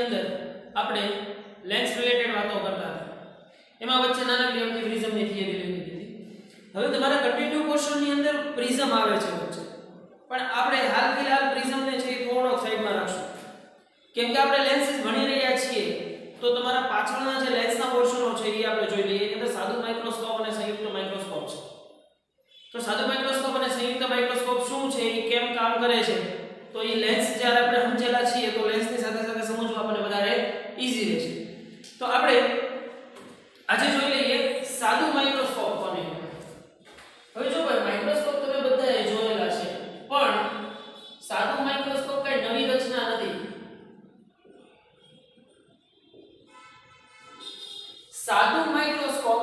અંદર આપણે lens related વાતો કરતા હતા, એમાં વચ્ચે નાનકડી અમથી પ્રિઝમની થિયરી લઈ લીધી હતી. હવે તમારા કન્ટિન્યુ ક્વેશ્ચનની અંદર પ્રિઝમ આવે છે વચ્ચે, પણ આપણે હાલ ફિલહાલ પ્રિઝમને છે થોડોક સાઈડમાં રાખશું, કેમ કે આપણે લેન્સીસ ભણી રહ્યા છીએ. તો તમારા પાછળના જે લેન્સના પોર્શનો છે એ આપણે જોઈ લઈએ. એની અંદર સાદું માઇક્રોસ્કોપ અને સંયુક્ત માઇક્રોસ્કોપ છે. તો સાદું માઇક્રોસ્કોપ અને સંયુક્ત માઇક્રોસ્કોપ શું છે, એ કેમ કામ કરે છે, તો એ લેન્સ જ્યારે આપણે સમજેલા છીએ તો લેન્સની સાથે સાથે સમજવું આપણને વધારે ઈઝી રહેશે. તો આપણે આજે જોઈ લઈએ સાદું માઇક્રોસ્કોપ કોને કહેવાય. હવે જો ભાઈ માઇક્રોસ્કોપ તમે બધાએ જોયેલા છે, પણ સાદું માઇક્રોસ્કોપ કઈ નવી રચના નથી. સાદું માઇક્રોસ્કોપ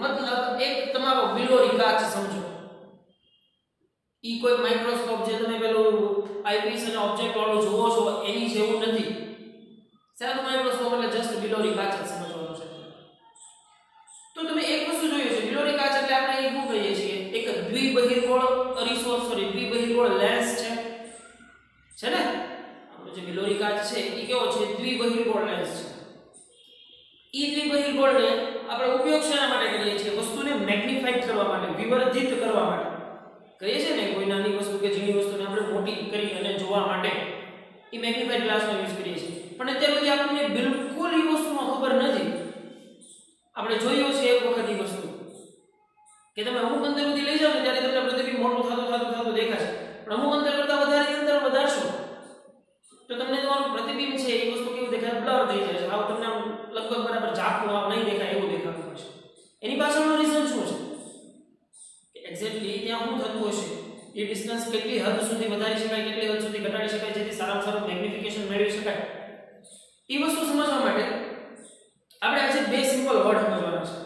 મતલબ એક તમારો બિલોરી કાચ સમજો. ઈ કોઈ માઇક્રોસ્કોપ જે તમે પેલું આઈપીસ અને ઓબ્જેક્ટ વાળું જોવો છો એની જેવું નથી. સાદું માઇક્રોસ્કોપ એટલે જસ્ટ બિલોરી કાચ જ સમજવાનો છે. તો તમે એક વસ્તુ જોયું છે, બિલોરી કાચ એટલે આપણે એ શું કહીએ છીએ, એક દ્વિબહિર્ગોળ અરીસો દ્વિબહિર્ગોળ લેન્સ છે ને. આપણો જે બિલોરી કાચ છે એ કેવો છે, દ્વિબહિર્ગોળ લેન્સ છે. ઈ દ્વિબહિર્ગોળને આપણે ઉપયોગ શેના માટે કરીએ છીએ, વસ્તુને મેગ્નિફાઇડ કરવા માટે, વિવર્ધિત કરવા માટે કહીએ છીએ ને. કોઈ નાની વસ્તુ કે ઝીણી વસ્તુને આપણે મોટી કરી અને જોવા માટે એ મેગ્નિફાઇડ ગ્લાસનો યુઝ કરીએ છીએ. પણ અત્યાર સુધી આપણને બિલકુલ એ વસ્તુનો ખબર નથી. આપણે જોયું છે એક વખત એ વસ્તુ કે તમે અમુક અંતર સુધી લઈ જાઓ ને ત્યારે તમને પ્રતિબિંબ મોટું થતું દેખાશે, પણ અમુક અંતર કરતા વધારે અંતર વધારશો તો તમને તમારું પ્રતિબિંબ છે એ વસ્તુ કેવું દેખાય, બ્લર થઈ જાય છે. આવ તમને લગભગ બરાબર ઝાંખું આવ નહીં દેખાય એવું દેખાતું હશે. એની પાછળનું રીઝન શું છે કે એક્ઝેક્ટલી ત્યાં શું થતું હશે, એ ડિસ્ટન્સ કેટલી હદ સુધી વધારી શકાય, કેટલી હદ સુધી ઘટાડી શકાય જેથી સારામાં સારું મેગ્નિફિકેશન મેળવી શકાય. એ વસ્તુ સમજવા માટે આપણે આજે બે સિમ્પલ વર્ડ સમજવાના છે.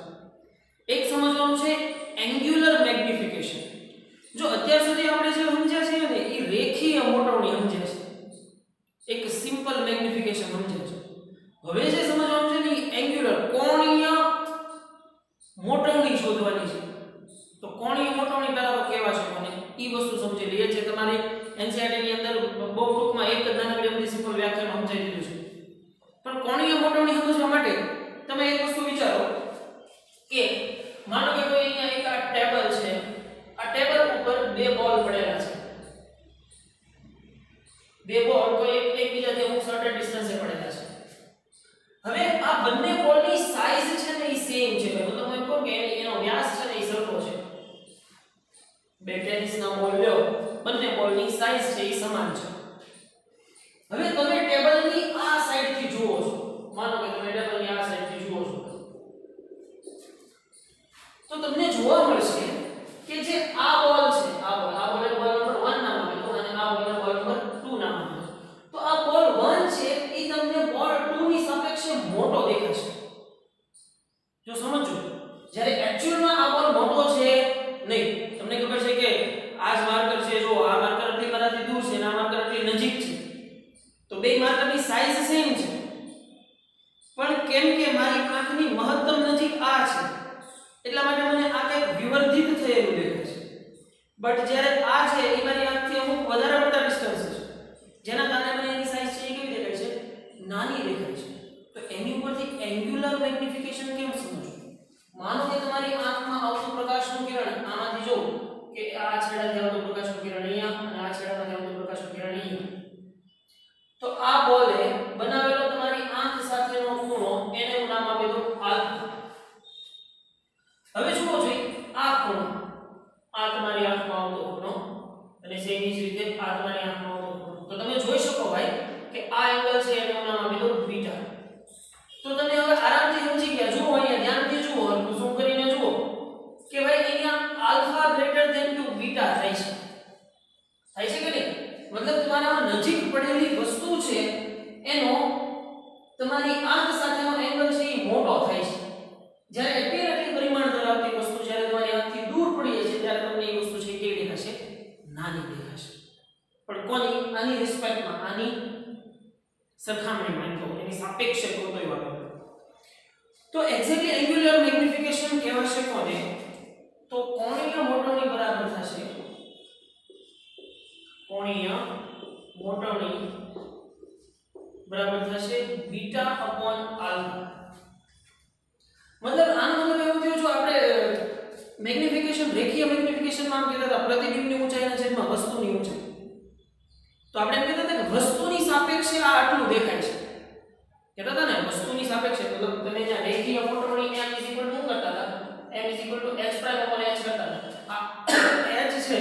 એક સમજવાનું છે એન્ગ્યુલર મેગ્નિફિકેશન. જો અત્યાર સુધી આપણે જે સમજ્યા છે ને એ રેખીય મોટવણી સમજ્યા છે, એક સિમ્પલ મેગ્નિફિકેશન સમજ્યા છે. હવે જે સમજવાનું છે ને એન્ગ્યુલર કોણીય મોટવણી શોધવાની છે. તો કોણીય મોટવણી પહેલા તો કેવા છે મને એ વસ્તુ સમજી લઈએ છે. તમારી એનસીઈઆરટી ની અંદર બહુ ટૂંકમાં એક જ નાનકડી અમથી સિમ્પલ વ્યાખ્યાન સમજાવી દીધું છે. પણ કોણીય મોટવણી સમજવા માટે તમે એક વસ્તુ વિચારો કે માનો કે કોઈ અહીંયા એક આ ટેબલ છે, આ ટેબલ ઉપર બે બોલ પડેલા છે. બે બોલ કોઈ એકબીજાથી અમુક સર્ટેન ડિસ્ટન્સે પડેલા છે. હવે આ બંને બોલની સાઈઝ છે ને એ સેમ છે. હું તમને કહું કે એનો વ્યાસ છે ને એ સરખો છે. બે ટેનિસના બોલ લ્યો, બંને બોલની સાઈઝ છે એ સમાન છે. હવે તમે ટેબલની આ સાઈડથી જુઓ છો, માનો કે તમે ટેબલની આ સાઈડથી જુઓ છો, તો તમને જોવા મળશે કે જે આ બોલ છે, આ બોલ બોલ નંબર 1 નામ આપેલું અને આ બોલ બોલ નંબર 2 નામ આપેલું. તો આ બોલ 1 છે એ તમને બોલ 2 ની સાપેક્ષે મોટો દેખાશે. જો સમજો, જ્યારે એક્ચ્યુઅલમાં આ બોલ મોટો છે નહીં. તમને ખબર છે કે આ જ માર્કર છે, જો આ માર્કર આટલી મારાથી દૂર છે અને આ માર્કર આટલી નજીક છે, તો બે માર્કરની સાઈઝ સેમ છે. પણ કેમ કે મારી આંખની મહત્તમ નજીક આ છે એટલા માટે મને આ કંઈક વિવર્ધિત થયેલું દેખાય છે. બટ જ્યારે આ છે એ મારી આંખથી અમુક વધારે પડતા ડિસ્ટન્સ છે, જેના કારણે મને એની સાઈઝ છે એ કેવી દેખાય છે, નાની દેખાય છે. તો એની ઉપરથી એન્ગ્યુલર મેગ્નિફિકેશન કેમ સમજવું? માનો કે તમારી આંખમાં આવતું પ્રકાશનું કિરણ આમાંથી જો કે આ છેડાથી આવતું પ્રકાશનું કિરણ અહીંયા અને આ છેડામાંથી આવતું પ્રકાશનું કિરણ અહીંયા, તો આ બોલે બનાવેલો તમારી આંખ સાથેનો ખૂણો એને હું નામ આપી દઉં આલ્ફા. હવે જુઓ જોઈએ આ ખૂણો, આ તમારી આંખમાં આવતો ખૂણો અને સેમી જ રીતે આ તમારી આંખમાં આવતો ખૂણો. તો તમે જોઈ શકો ભાઈ કે આ એંગલ છે એને હું નામ આપી દઉં બીટા. તો તમે હવે આરામથી સમજી ગયા. જુઓ અહીંયા ધ્યાનથી જુઓ, ઝૂમ કરીને જુઓ કે ભાઈ અહીંયા alpha greater than two beta થાય છે કે નહીં? મતલબ તમારામાં નજીક પડેલી વસ્તુ છે એનો તમારી આંખ સાથેનો એંગલ છે એ મોટો થાય છે. જ્યારે એટલી પરિમાણ ધરાવતી વસ્તુ જ્યારે તમારી આંખથી દૂર પડી છે ત્યારે તમને એ વસ્તુ છે કેવી દેખાશે? નાની દેખાશે. પણ કોની? આની રિસ્પેક્ટમાં, આની સરખામણીમાં, તો એની સાપેક્ષે કોઈ વાત નથી. તો એક્ઝેક્ટલી એન્ગ્યુલર મેગ્નિફિકેશન કહેવાશે કોને? તો કોણીય મોટવણી બરાબર થશે કોણીય મોટવણી બરાબર થશે બીટા અપોન આલ્ફા. મતલબ આનો મતલબ એવું થયો, જો આપણે મેગ્નિફિકેશન રેખીય મેગ્નિફિકેશનમાં આમ કહેતા હતા પ્રતિબિંબની ઊંચાઈના છેદમાં વસ્તુની ઊંચાઈ, તો આપણે એમ કહેતા હતા કે વસ્તુની સાપેક્ષે આ આટલું દેખાય છે. કહેતા હતા ને વસ્તુની સાપેક્ષે, મતલબ તમે જ્યાં રેખીય ફોટોની m શું કરતા હતા, m h' કરતા હતા. આ h છે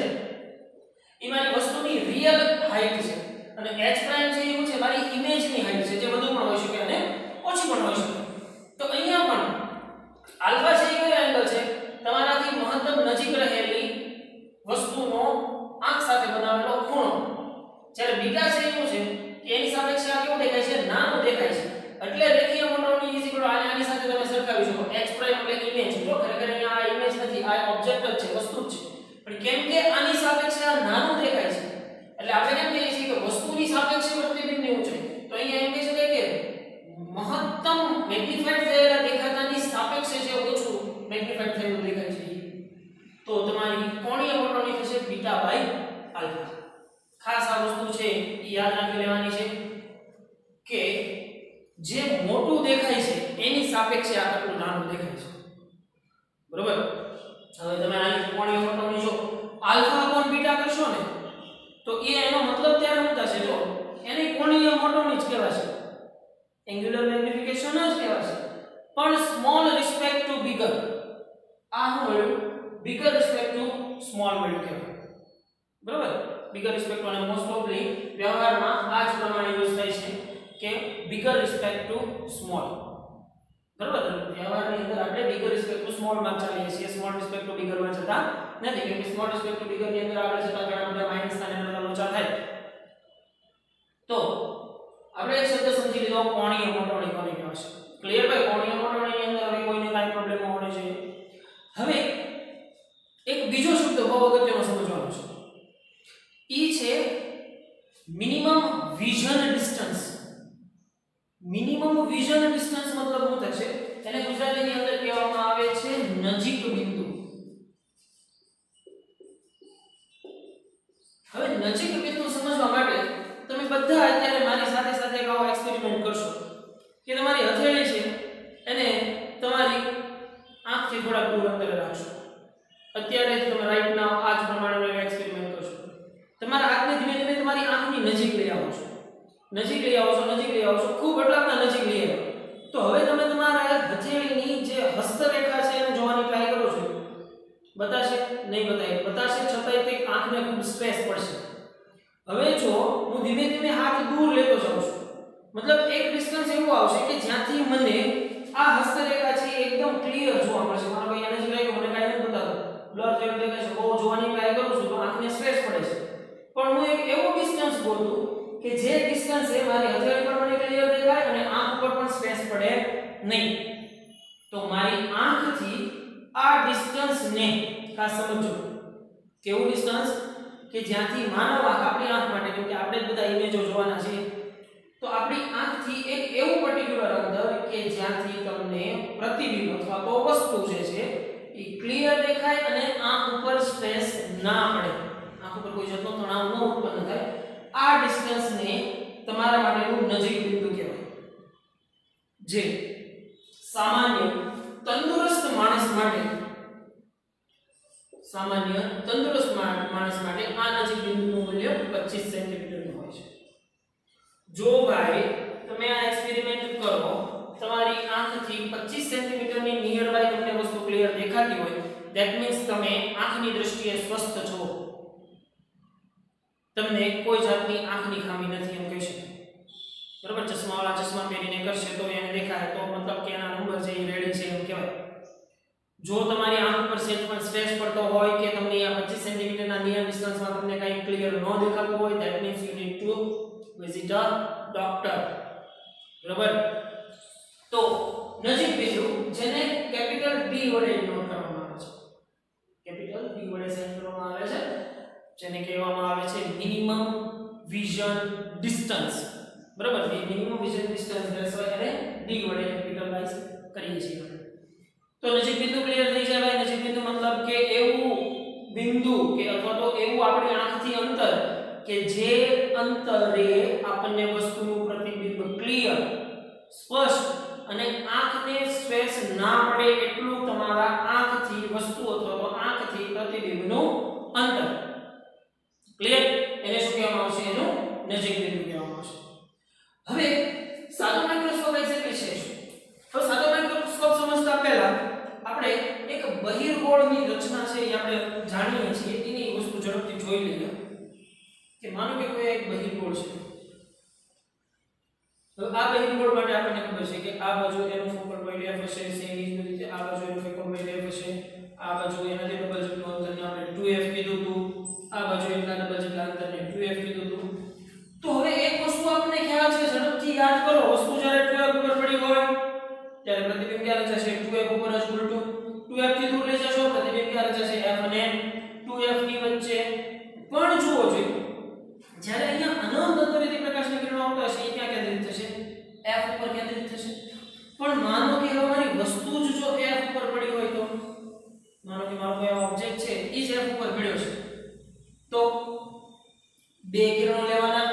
એ મારી વસ્તુની રિયલ હાઈટ છે અને h' છે એવું છે મારી ઇમેજની હાઈટ છે, જે વધુ પણ હોઈ શકે અને ઓછી પણ હોઈ શકે. તો અહીંયા પણ આલ્ફા છે એ કયો એંગલ છે, તમારાથી મહત્તમ નજીક રહેલી વસ્તુનો આંખ સાથે બનાવેલો ખૂણો. જ્યારે બીટા છે એવું છે કે એની સાપેક્ષે આ કેવું દેખાય છે, નાનું દેખાય છે. એટલે રેખીય મોટોની ઇક્વલ આની સાથે તમે સરખાવી શકો. h' એટલે ઇમેજ, જો ખરેખર અહીંયા આ ઇમેજ નથી, આ ઓબ્જેક્ટ જ છે, વસ્તુ જ છે, પણ કેમ કે આની સાપેક્ષે આ નાનું દેખાય છે એટલે આપણે કેમ કહીએ છીએ કે વસ્તુની સાપેક્ષે પ્રતિબિંબની ઊંચાઈ. તો અહીંયા એમ કહી શકાય કે મહત્તમ મેગ્નિફાઈડ થયેલા દેખાતાની સાપેક્ષે જે ઓછું મેગ્નિફાઈડ થયેલું દેખાય છે, તો તમારી કોણીય મોટોની થશે બીટા બાય આલ્ફા. ખાસ આ વસ્તુ છે એ યાદ રાખી લેવાની છે કે જે મોટું દેખાય છે એની સાપેક્ષે આ કેટલું નાનું દેખાય છે. બરોબર. હવે તમે આની કોણીય મોટોની જો આલ્ફા અપોન બીટા કરશો ને તો એનો મતલબ ત્યારે શું થશે, જો એની કોણીય મોટોની જ કહેવાશે, એંગ્યુલર મેગ્નિફિકેશન જ કહેવાશે, પણ સ્મોલ રિસ્પેક્ટ ટુ બિગર. આ શું મળ્યું, બિગર રિસ્પેક્ટ ટુ સ્મોલ મળ્યું કહેવાય. બરોબર. બિગર રિસ્પેક્ટ ટુ, અને મોસ્ટ ઓફલી વ્યવહારમાં આ જ પ્રમાણે યુઝ થાય છે કે બિગર રિસ્પેક્ટ ટુ સ્મોલ. બરોબર. વ્યવહારની અંદર આપણે બિગર રિસ્પેક્ટ ટુ સ્મોલ માં ચાલીએ છીએ, સ્મોલ રિસ્પેક્ટ ટુ બિગર માં જતા નથી, કેમ કે સ્મોલ રિસ્પેક્ટ ટુ બિગર ની અંદર આપણે જતા ઘણા બધા માઈનસ અને બધા લોચા થાય. તો આપણે એક શબ્દ સમજી લીધો, કોણીય મોટોની કોની કહેવાશે. ક્લિયર ભાઈ? કોણીય મોટોની અંદર હવે કોઈને કાઈ પ્રોબ્લેમ હોવાનો છે. હવે એક બીજો શબ્દ બહુ અગત્યનો સમજવાનો છે, ઈ છે minimum vision distance. Minimum vision distance મતલબ શું થશે, એને ગુજરાતીની અંદર કહેવામાં આવે છે નજીક બિંદુ. હવે નજીક બિંદુ સમજવા માટે તમે બધા અત્યારે મારી સાથે સાથે એક આવો એક્સપેરિમેન્ટ કરશો કે તમારી હથેળી છે એને તમારી આંખથી થોડા દૂર અંતરે રાખશો. અત્યારે જ તમે રાઈટ નાઉ આ જ પ્રમાણેનો એક એક્સપેરિમેન્ટ કરશો. તમારા હાથને ધીમે ધીમે તમારી આંખની નજીક લઈ આવો છો, નજીક લઈ આવો છો, નજીક લઈ આવો છો, ખૂબ એટલામાં નજીક લઈ આવો. તો હવે તમે તમારા હથેળીની જે હસ્તરેખા છે એને જોવાની ટ્રાય કરો છો. બતાશે? નહીં બતાય. બતાશે છતાંય તે આંખને ખૂબ સ્ટ્રેસ પડશે. હવે જો હું ધીમે ધીમે હાથ દૂર લેતો જાઉં છું, મતલબ એક ડિસ્ટન્સ એવું આવશે કે જ્યાંથી મને આ હસ્તરેખા છે એકદમ ક્લિયર જોવા મળશે. મારો ભાઈ એને જ લાગ્યો મને કાંઈ નથી બતાતો, બ્લર જેવું દેખાય છે, બહુ જોવાની ટ્રાય કરું છું તો આંખને સ્ટ્રેસ પડે છે. પણ હું એક એવો ડિસ્ટન્સ ગોતું કે જે ડિસ્ટન્સ એ મારી હથેળી પર મને ક્લિયર દેખાય અને આંખ પર પણ સ્ટ્રેસ પડે નહીં. તો મારી આંખથી આ ડિસ્ટન્સને ખાસ સમજો, કેવું ડિસ્ટન્સ કે જ્યાંથી માનવ આંખ, આપણી આંખ માટે, કેમ કે આપણે જ બધા ઇમેજો જોવાના છે, તો આપણી આંખથી એક એવું પર્ટિક્યુલર અંતર કે જ્યાંથી તમને પ્રતિબિંબ અથવા તો વસ્તુ જે છે એ ક્લિયર દેખાય અને આંખ ઉપર સ્ટ્રેસ ના પડે, આંખ ઉપર કોઈ જાતનો તણાવ ન ઉત્પન્ન થાય. આ ડિસ્ટન્સને તમારા માટેનું નજીક બિંદુ કહેવાય. જે સામાન્ય તંદુરસ્ત માણસ માટે આ નજીક બિંદુનું મૂલ્ય 25 સેન્ટીમીટરનું હોય છે. જો ભાઈ તમે આ એક્સપેરિમેન્ટ કરો, તમારી આંખથી 25 સેન્ટીમીટરની નિયર બાય તમને વસ્તુ ક્લિયર દેખાતી હોય, ધેટ મીન્સ તમે આંખની દ્રષ્ટિએ સ્વસ્થ છો, તમને કોઈ જાતની આંખની ખામી નથી એમ કહી શકાય. બરાબર. ચશ્માવાળા ચશ્મા પહેરીને કરશે તો એને દેખાય, તો મતલબ કે એના નંબર છે એ રેડી છે એમ કહેવાય. જો તમારી આંખ પર સેજ પણ સ્ટ્રેસ પડતો હોય કે તમને આ 25 સેન્ટીમીટરના નિયર ડિસ્ટન્સમાં તમને કંઈ ક્લિયર ન દેખાતું હોય, that means you need to visit a doctor. બરાબર. તો નજીક બિંદુ જેને કેપિટલ D વડે નોટ કરવામાં આવે છે, કેપિટલ D વડે સાઇન કરવામાં આવે છે, જેને કહેવામાં આવે છે મિનિમમ વિઝન ડિસ્ટન્સ. બરાબર. મિનિમમ વિઝન ડિસ્ટન્સ દર્શાવવા એને D વડે કેપિટલાઇઝ કરીએ છીએ. તો નજીક બિંદુ ક્લિયર થઈ જાય. નજીક બિંદુ મતલબ કે એવું બિંદુ કે અથવા તો એવું આપણી આંખથી અંતર કે જે અંતરે આપણને વસ્તુનું પ્રતિબિંબ ક્લિયર, સ્પષ્ટ અને આંખને સ્ટ્રેસ ના પડે એટલું તમારા આંખથી વસ્તુ અથવા તો આંખથી પ્રતિબિંબનું અંતર. ક્લિયર? એને શું કહેવામાં આવશે? એનું નજીક બિંદુ કહેવામાં આવશે. હવે સાદો માઇક્રોસ્કોપ એક્ઝેક્ટલી છે શું? હવે સાદો માઇક્રોસ્કોપ સમજતા પહેલા આપણે એક બહિર્ગોળની રચના છે એ આપણે જાણીએ છીએ, એની વસ્તુ ઝડપથી જોઈ લઈએ. કે માનો કે કોઈ એક બહિર્ગોળ છે. તો આ બહિર્ગોળ માટે આપણને ખબર છે કે આ બાજુ એનું ફોકલ પોઈન્ટ f હશે, સેમ એ જ રીતે આ બાજુ એનું ફોકલ પોઈન્ટ f હશે, આ બાજુ એનાથી ડબલ જેટલું અંતરને આપણે 2f કીધું હતું, આ બાજુ એટલા ડબલ જેટલા અંતરને 2f કીધું હતું. તો હવે એક વસ્તુ આપણને ખ્યાલ છે, ઝડપથી યાદ કરો. વસ્તુ જ્યારે 2f ઉપર પડી હોય ત્યારે પ્રતિબિંબ ક્યાં રચાશે? 2f ઉપર જ ઉલટું. 2f થી દૂર લઈ જશો, પ્રતિબિંબ ક્યાં રચાશે? f અને 2f ની વચ્ચે. પણ જુઓ જોઈએ, જ્યારે અહીંયા અનંત અંતરેથી પ્રકાશની કિરણો આવતા હશે, એ ક્યાં કેન્દ્રિત થશે? f ઉપર કેન્દ્રિત થશે. પણ માનો કે હવે મારી વસ્તુ જ જો f ઉપર પડી હોય તો, માનો કે મારો કોઈ ઓબ્જેક્ટ છે એ જ f ઉપર પડ્યો છે, તો બે કિરણો લેવાના.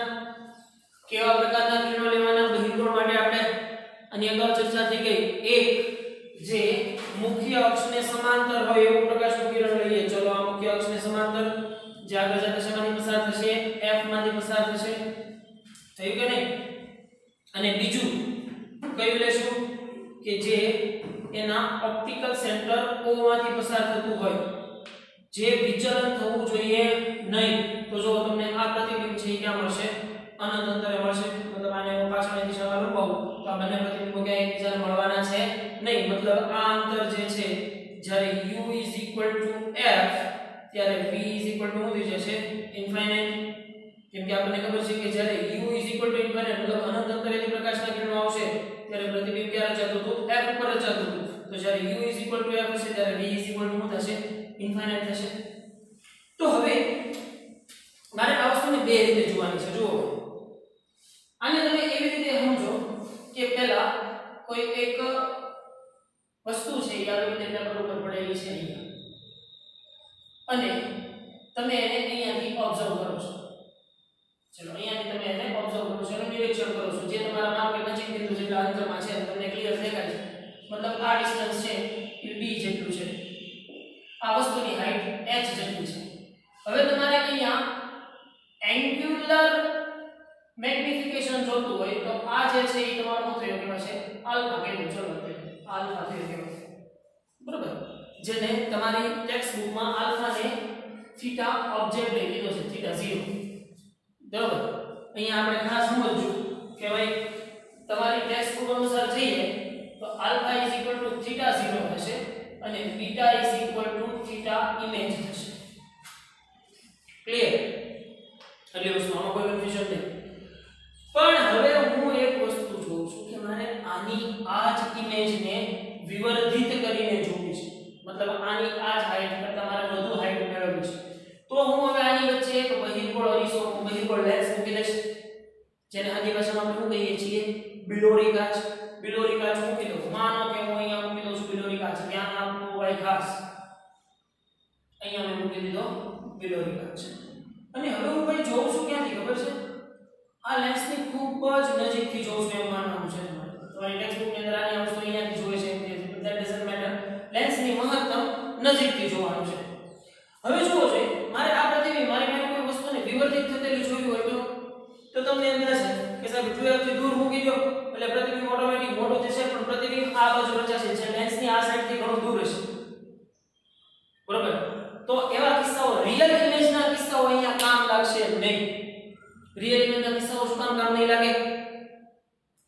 કેવા પ્રકારના કિરણો લેવાના? બહિર્ગોળ માટે આપણે આની અગાઉ ચર્ચા થઈ ગઈ. એક જે મુખ્ય અક્ષને સમાંતર હોય એવું પ્રકાશનું કિરણ લઈએ. ચલો આ મુખ્ય અક્ષને સમાંતર, જે આગળ જતા શેમાંથી પસાર થશે? f માંથી પસાર થશે. થયું કે નહીં? અને બીજું કયું લેશું? કે જે એના ઓપ્ટિકલ સેન્ટર O માંથી પસાર થતું હોય, જે વિચલન થવું જોઈએ નહીં. તો જો તમને આ પ્રતિબિંબ છે એ ક્યાં મળશે? અનંત અંતરે મળશે. મતલબ આને હું પાછળની દિશામાં લંબાવું તો આ બંને પ્રતિબિંબો ક્યાં એકબીજાને મળવાના છે નહીં. મતલબ આ અંતર જે છે, જ્યારે u f ત્યારે v શું થઈ જશે? ઇન્ફાઇનાઇટ. કેમ કે આપણને ખબર છે કે જ્યારે u ઇન્ફાઇનાઇટ મતલબ અનંત અંતરેથી પ્રકાશના કિરણો આવશે ત્યારે પ્રતિબિંબ ક્યાં રચાતું હતું? f ઉપર રચાતું હતું. તો જ્યારે u f હશે ત્યારે v શું થશે? ઇન્ફાઇનાઇટ થશે. તો હવે મારે આ વસ્તુને બે રીતે જોવાની છે. જુઓ, આને તમે એવી રીતે સમજો કે પહેલા કોઈ એક વસ્તુ છે એ આવી રીતે પેપર ઉપર પડેલી છે અહીંયા, અને તમે એને અહીંયાથી ઓબ્ઝર્વ કરો છો. ચલો અહીંયાથી તમે એને ઓબ્ઝર્વ કરો છો, એનું નિરીક્ષણ કરો છો. જે તમારા માપ કે નજીક બિંદુ જેટલા અંતરમાં છે તમને ક્લિયર દેખાય છે. મતલબ આ ડિસ્ટન્સ છે એ b જેટલું છે, આ વસ્તુની હાઈટ h જેટલી છે. હવે તમારે અહીંયા એન્ગ્યુલર મેગ્નિફિકેશન જોતું હોય તો આ જે છે એ તમારો શું થયો કહેવાય છે? આલ્ફા કહેવાય. ચલો આલ્ફા થયો કહેવાય. બરાબર? જેને તમારી ટેક્સ્ટ બુકમાં આલ્ફાને થીટા ઓબ્જેક્ટ લઈ લીધો છે, થીટા 0. બરાબર? અહીંયા આપણે ખાસ સમજવું કે ભાઈ તમારી ટેક્સ્ટ બુક અનુસાર જઈએ તો આલ્ફા થીટા 0 હશે અને બીટા થીટા ઇમેજ થશે. ક્લિયર? એટલે વસ્તુમાં કોઈ કન્ફ્યુઝન નહીં. પણ હવે હું એક વસ્તુ જોઉં છું કે મારે આની આ જ ઇમેજને વિવર્ધિત કરીને જોવી છે. મતલબ આની આ જ હાઈટ કરતાં મારે વધુ હાઈટ મેળવવી છે. તો હું હવે આની વચ્ચે એક બહિર્ગોળ અરીસો, બહિર્ગોળ લેન્સ મૂકી દઈશ, જેને આની ભાષામાં આપણે શું કહીએ છીએ? બિલોરી કાચ. બિલોરી કાચ મૂકી દઉં. માનો કે હું અહીંયા મૂકી દઉં છું બિલોરી કાચ. ધ્યાન આપવું હોય ખાસ. અહીંયા મેં મૂકી દીધો બિલોરી કાચ. અને હવે હું ભાઈ જોઉં છું ક્યાંથી ખબર છે? આ લેન્સની ખૂબ જ નજીકથી જોઉં છું એમ માનવાનું છે. તમારી ટેક્સ્ટ બુકની અંદર આની વસ્તુ અહીંયાથી જોવે છે, that doesn't matter. લેન્સની મહત્તમ નજીકથી જોવાનું છે. હવે જુઓ જોઈએ, મારે આ પ્રતિબિંબ મારી પાસે કોઈ વસ્તુને વિવર્ધિત થતેલી જોવી હોય તો તમને એમ થશે કે સાહેબ 2f થી દૂર મૂકી દો એટલે પ્રતિબિંબ ઓટોમેટિક મોટું થશે, પણ પ્રતિબિંબ આ બાજુ રચાશે, જે લેન્સની આ સાઈડથી ઘણું દૂર હશે. બરોબર? તો એવા કિસ્સાઓ, રિયલ ઇમેજના કિસ્સાઓ અહીંયા કામ લાગશે નહીં. રિયલ ઇમેજના કિસ્સાઓ શું કામ નહીં લાગે?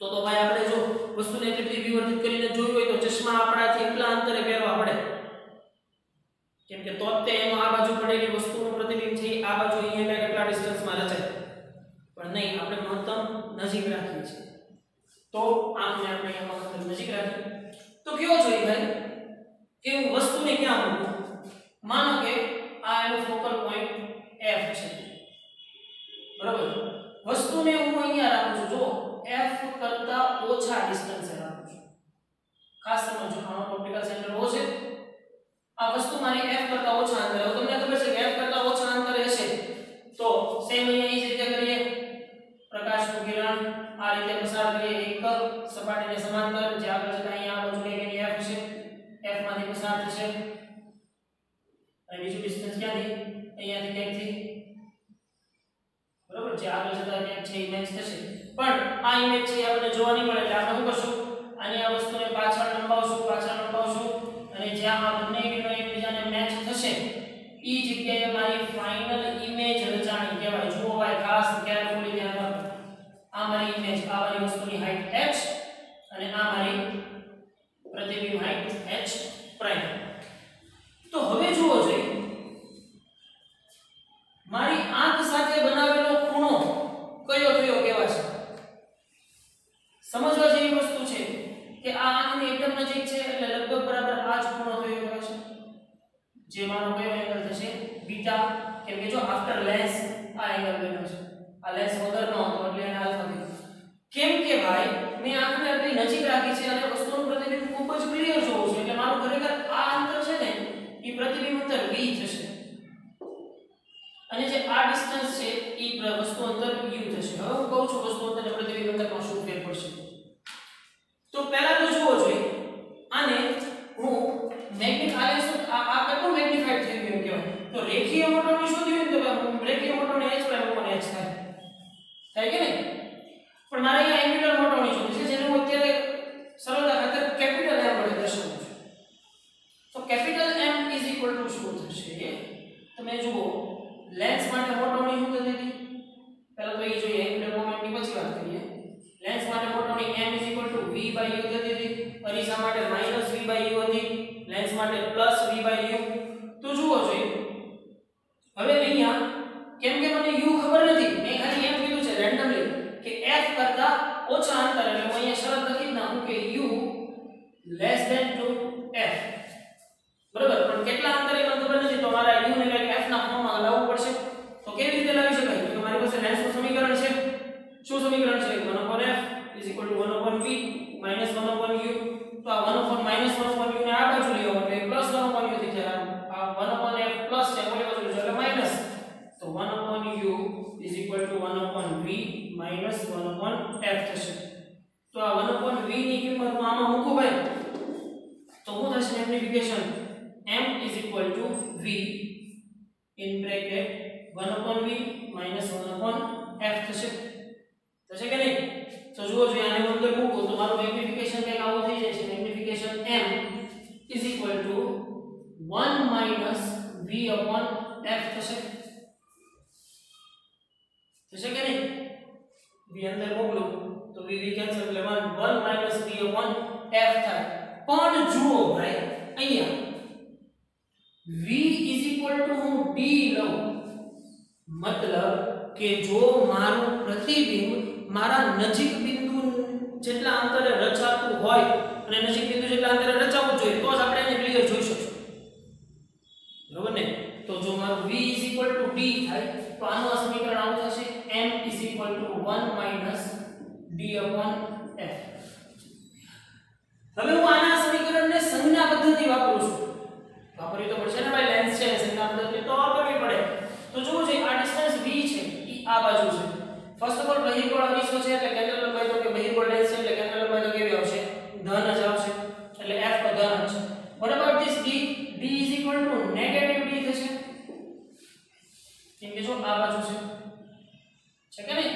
તો ભાઈ આપણે જો વસ્તુને એટલી વિવર્ધિત કરીને જોઈ હોય તો ચશ્મા આપણાથી એટલા અંતરે પહેરવા પડે, કેમ કે તો તે એમાં આ બાજુ પડેલી વસ્તુનું પ્રતિબિંબ છે આ બાજુ અહીંયા કેટલા ડિસ્ટન્સમાં રચાય. પણ નહીં, આપણે મહત્તમ નજીક રાખીએ છીએ. તો આમને આપણે અહીંયા મહત્તમ નજીક રાખીએ તો કેવો જોઈએ ભાઈ કે હું વસ્તુને ક્યાં મૂકું? માનો કે આ એનો ફોકલ પોઈન્ટ f છે. બરાબર? વસ્તુને હું અહીંયા રાખું છું. જો f કરતા ઓછા ડિસ્ટન્સે રાખું છું. ખાસ સમજો, આનો ઓપ્ટિકલ સેન્ટર O છે. આ વસ્તુ મારી f કરતા ઓછા અંતરે. હવે તમને ખબર છે કે f કરતા ઓછા અંતરે હશે તો સેમ અહીંયા અહીંયાથી ક્યાંકથી બરોબર જે આગળ જતા ક્યાંક છે ઇમેજ થશે પણ આ ઇમેજ છે આપણે જોવા નહીં મળે એટલે આપણે શું કરશું આની આ વસ્તુને પાછળ લંબાવશું અને જ્યાં આ બંને કિરણો એકબીજાને મેચ થશે ઈ જગ્યાએ મારી ફાઇનલ ઇમેજ રચાણી કહેવાય જુઓ ભાઈ ખાસ કેરફુલી ધ્યાન રાખો આ મારી ઇમેજ આ મારી વસ્તુની હાઈટ h અને આ મારી પ્રતિબિંબ હાઈટ h પ્રાઇમ તો હવે જુઓ જોઈએ મારી આંખ સાથે બનાવેલો ખૂણો કયો થયો કેવા છે સમજવા જેવી વસ્તુ છે કે આ આંખની એકદમ નજીક છે એટલે લગભગ બરાબર આ જ ખૂણો થયો કેવા છે જે મારો કયો એંગલ થશે બીટા કેમ કે જો આફ્ટર લેન્સ આ એંગલ બન્યો છે આ લેન્સ વગરનો હતો એટલે એને આલ્ફા કીધું કેમ કે ભાઈ મેં આંખને આટલી નજીક રાખી છે અને વસ્તુનું પ્રતિબિંબ ખૂબ જ ક્લિયર જોવું છે એટલે મારું ખરેખર આ અંતર છે ને એ પ્રતિબિંબ અંતર v થશે અને જે આ ડિસ્ટન્સ છે એ વસ્તુ અંતર u થશે હવે હું કહું છું વસ્તુ અંતર અને પ્રતિબિંબ અંતરમાં શું ફેર પડશે તો પહેલા તો જુઓ જોઈએ આને હું આ કેટલું મેગ્નીફાઈડ થઈ ગયું કહેવાય તો રેખીય મોટોની શોધ્યું તો રેખીય મોટોની h પ્રાઇમ ઉપર h થાય કે નહીં પણ મારે અહીંયા એંગ્યુલર મોટોની શોધવી છે જેને હું અત્યારે સરળતા ખાતર કેપિટલ M વડે દર્શાવું છું તો કેપિટલ M શું થશે તમે જુઓ લેન્સ માટે મોટોની શું થતી હતી પહેલા તો એ જોઈએ એંગ્યુલર મોમેન્ટની પછી વાત કરીએ લેન્સ માટે મોટોની m v/u થતી હતી અરીસા માટે -v/u હતી લેન્સ માટે +v/u તો જુઓ જોઈએ હવે અહીંયા કેમ કે મને u ખબર નથી મેં ખાલી એમ કીધું છે રેન્ડમલી કે f કરતા ઓછા અંતર એટલે હું અહીંયા શરત લખી નાખું કે u f બરાબર પણ કેટલા અંતરે મને ખબર નથી તો મારા u ને કંઈક f ના ફોર્મમાં લાવવું પડશે તો કેવી રીતે લાવી શકાય તો મારી પાસે લેન્સનું સમીકરણ છે શું સમીકરણ છે 1/f = 1/v - 1/u તો આ 1/-1/u ને આ બાજુ લઈ આવો એટલે +1/u થઈ જાય આ 1/f પ્લસ છે ઓલી બાજુ એટલે માઈનસ તો 1/u = 1/v - 1/f થશે તો આ 1/v ની કિંમત હું આમાં મૂકું ભાઈ તો શું થશે magnification m = v in bracket 1/v - 1/f થશે કે નહીં તો જુઓ જો આને અંદર મૂકો તો મારું મેગ્નિફિકેશન કંઈક આવું થઈ જાય છે મેગ્નિફિકેશન m = 1 - v/f થશે કે નહીં v અંદર મોકલો તો v કેન્સલ એટલે 1 - v/f થાય પણ જુઓ ભાઈ અહીંયા v = હું d લઉં મતલબ કે જો મારું પ્રતિબિંબ મારા નજીક બિંદુ જેટલા અંતરે રચાતું હોય અને નજીક બિંદુ જેટલા અંતરે રચાવું જોઈએ તો જ આપણે એને ક્લિયર જોઈ શકશું બરોબર ને તો જો મારું v = d થાય તો આનું આ સમીકરણ આવું થશે m = 1 - d/f હવે હું આના સમીકરણને સંજ્ઞા પદ્ધતિ વાપરું છું વાપરવી તો પડશે ને ભાઈ લેન્સ છે સંજ્ઞા પદ્ધતિ તો વાપરવી પડે તો જુઓ જે આ ડિસ્ટન્સ v છે ઈ આ બાજુ છે ફર્સ્ટ ઓફ ઓલ બહિર્ગોળ અરીસો છે એટલે કેન્દ્ર લંબાઈ તો કે બહિર્ગોળ લેન્સ છે એટલે કેન્દ્ર લંબાઈ તો કેવી આવશે ધન જ આવશે એટલે f તો ધન છે what about this d d = negative d થશે કેમ કે જો આ બાજુ છે કે નહીં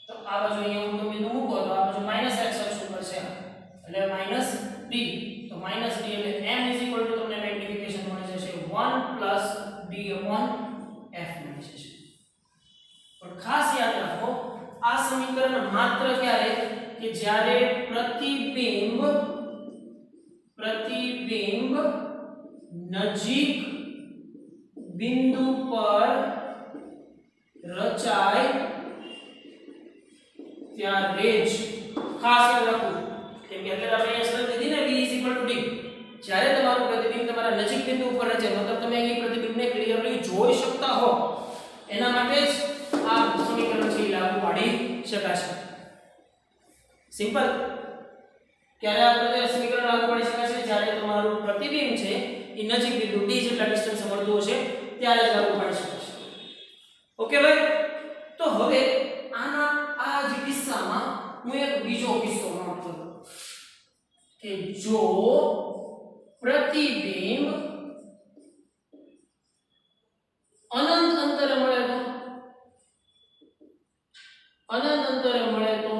તો આ બાજુ અહીંયા હું બિંદુ મૂકો તો આ બાજુ -x અક્ષ ઉપર છે એટલે -d તો -d એટલે m = તમને મેગ્નિફિકેશન મળી જશે 1 + d/f મળી જશે પણ ખાસ યાદ રાખો આ સમીકરણ માત્ર ક્યારે કે જ્યારે પ્રતિબિંબ નજીક બિંદુ પર રચાય ત્યારે જ ખાસ યાદ રાખો કેમ કે અત્યારે આપણે અહીંયા શરત લીધી ને v = d જ્યારે તમારું પ્રતિબિંબ તમારા નજીક બિંદુ ઉપર રચાય મતલબ તમે અહીં પ્રતિબિંબને ક્લિયરલી જોઈ શકતા હો એના માટે જ આ સમીકરણ છે લાગુ પાડી શકાશે સિમ્પલ ક્યારે આપણે સમીકરણ લાગુ પાડી શકાશે જ્યારે તમારું પ્રતિબિંબ છે એ નજીક બિંદુ d જેટલા ડિસ્ટન્સ મળતું હશે ત્યારે જ લાગુ પાડી શકાશે ઓકે ભાઈ તો હવે આના આ જ કિસ્સામાં હું એક બીજો કિસ્સો નોટ કરું કે જો પ્રતિબિંબ અનંત અંતરે મળે તો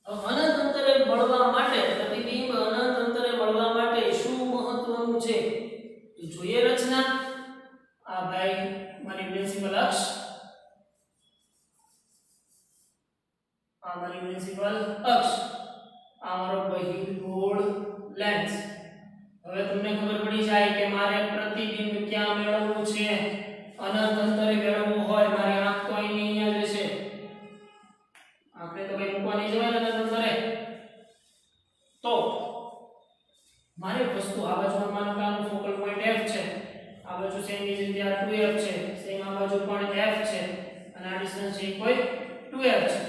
અનંત અંતરે મળવા માટે પ્રતિબિંબ અનંત અંતરે મળવા માટે શું મહત્વનું છે તો જોઈએ રચના આ ભાઈ મારી પ્રિન્સિપલ અક્ષ આ મારી પ્રિન્સિપલ અક્ષ આ મારો બહિર્ગોળ લેન્સ હવે તમને ખબર પડી જાય કે મારે પ્રતિબિંબ ક્યાં મેળવવું છે અનંત અંતરે મેળવવું હોય મારી આંખ તો અહીંયા જ છે આપણે તો કઈ મૂકવાની જવાય ને અનંત અંતરે તો મારે વસ્તુ આ બાજુ માનો કે આનું ફોકલ પોઈન્ટ f છે આ બાજુ સેમ એ જ રીતે આ 2f છે સેમ આ બાજુ પણ f છે અને આ ડિસ્ટન્સ છે કોઈ 2f છે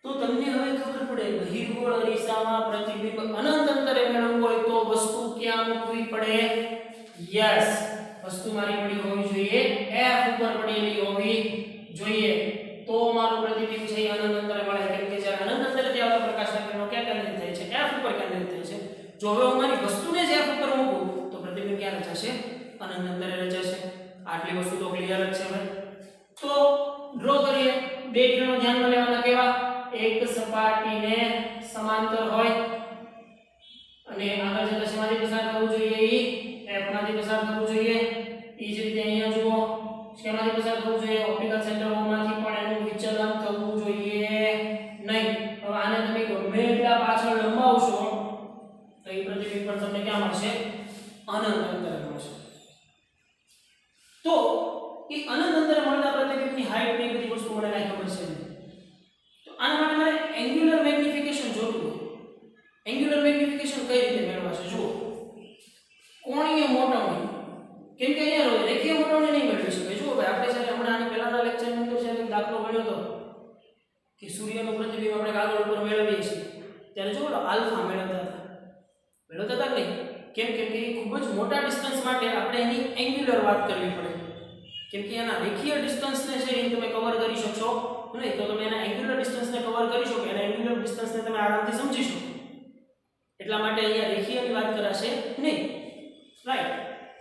તો તમને હવે ખબર પડે બહિર્ગોળ અરીસામાં પ્રતિબિંબ અનંત અંતરે મેળવવું હોય તો વસ્તુ ક્યાં મૂકવી પડે યસ વસ્તુ મારી પડી હોવી જોઈએ f ઉપર પડેલી હોવી જોઈએ તો મારું પ્રતિબિંબ છે એ અનંત અંતરે મળે કેમ કે જ્યારે અનંત અંતરેથી આવતા પ્રકાશના કિરણો ક્યાં કેન્દ્રિત થાય છે f ઉપર કેન્દ્રિત થાય છે જો હવે હું મારી વસ્તુને જ f ઉપર મૂકું તો પ્રતિબિંબ ક્યાં રચાશે અનંત અંતરે રચાશે આટલી વસ્તુ તો ક્લિયર જ છે હવે તો ડ્રો કરીએ બે કિરણો ધ્યાનમાં લેવાના કેવા એક સપાટીને સમાંતર હોય અને આગળ જતા શેમાંથી પસાર થવું જોઈએ f માંથી પસાર થવું જોઈએ એ જ રીતે અહીંયા જુઓ શેમાંથી પસાર થવું જોઈએ ઓપ્ટિકલ સેન્ટરોમાંથી પણ એનું વિચલન થવું જોઈએ નહીં હવે આને તમે ગમે એટલા પાછળ લંબાવશો તો એ પ્રતિબિંબ પણ તમને ક્યાં મળશે અનંત અંતરે મળશે તો એ અનંત અંતરે મળતા પ્રતિબિંબની હાઈટ ની બધી વસ્તુ મને કાંઈ ખબર છે તો આના માટે મારે એંગ્યુલર મેગ્નિફિકેશન જોતું હોય એંગ્યુલર મેગ્નિફિકેશન કઈ રીતે મેળવાશે જુઓ કોણીય મોટવણી કેમ કે અહીંયા રેખીય મોટવણી નહીં મેળવી શકે જુઓ ભાઈ આપણે જ્યારે હમણાં આની પહેલાના લેક્ચરની અંદર જ્યારે દાખલો ગણ્યો હતો કે સૂર્યનું પ્રતિબિંબ આપણે કાગળ ઉપર મેળવીએ છીએ ત્યારે જુઓ આલ્ફા મેળવતા હતા નહીં કેમ કે એ ખૂબ જ મોટા ડિસ્ટન્સ માટે આપણે એની એંગ્યુલર વાત કરવી પડે કેમ કે એના રેખીય ડિસ્ટન્સને છે એ તમે કવર કરી શકશો નહીં તો તમે એના એંગ્યુલર ડિસ્ટન્સને કવર કરી શકો એના એંગ્યુલર ડિસ્ટન્સને તમે આરામથી સમજી શકો એટલા માટે અહીંયા રેખીયની વાત કરાશે નહીં રાઈટ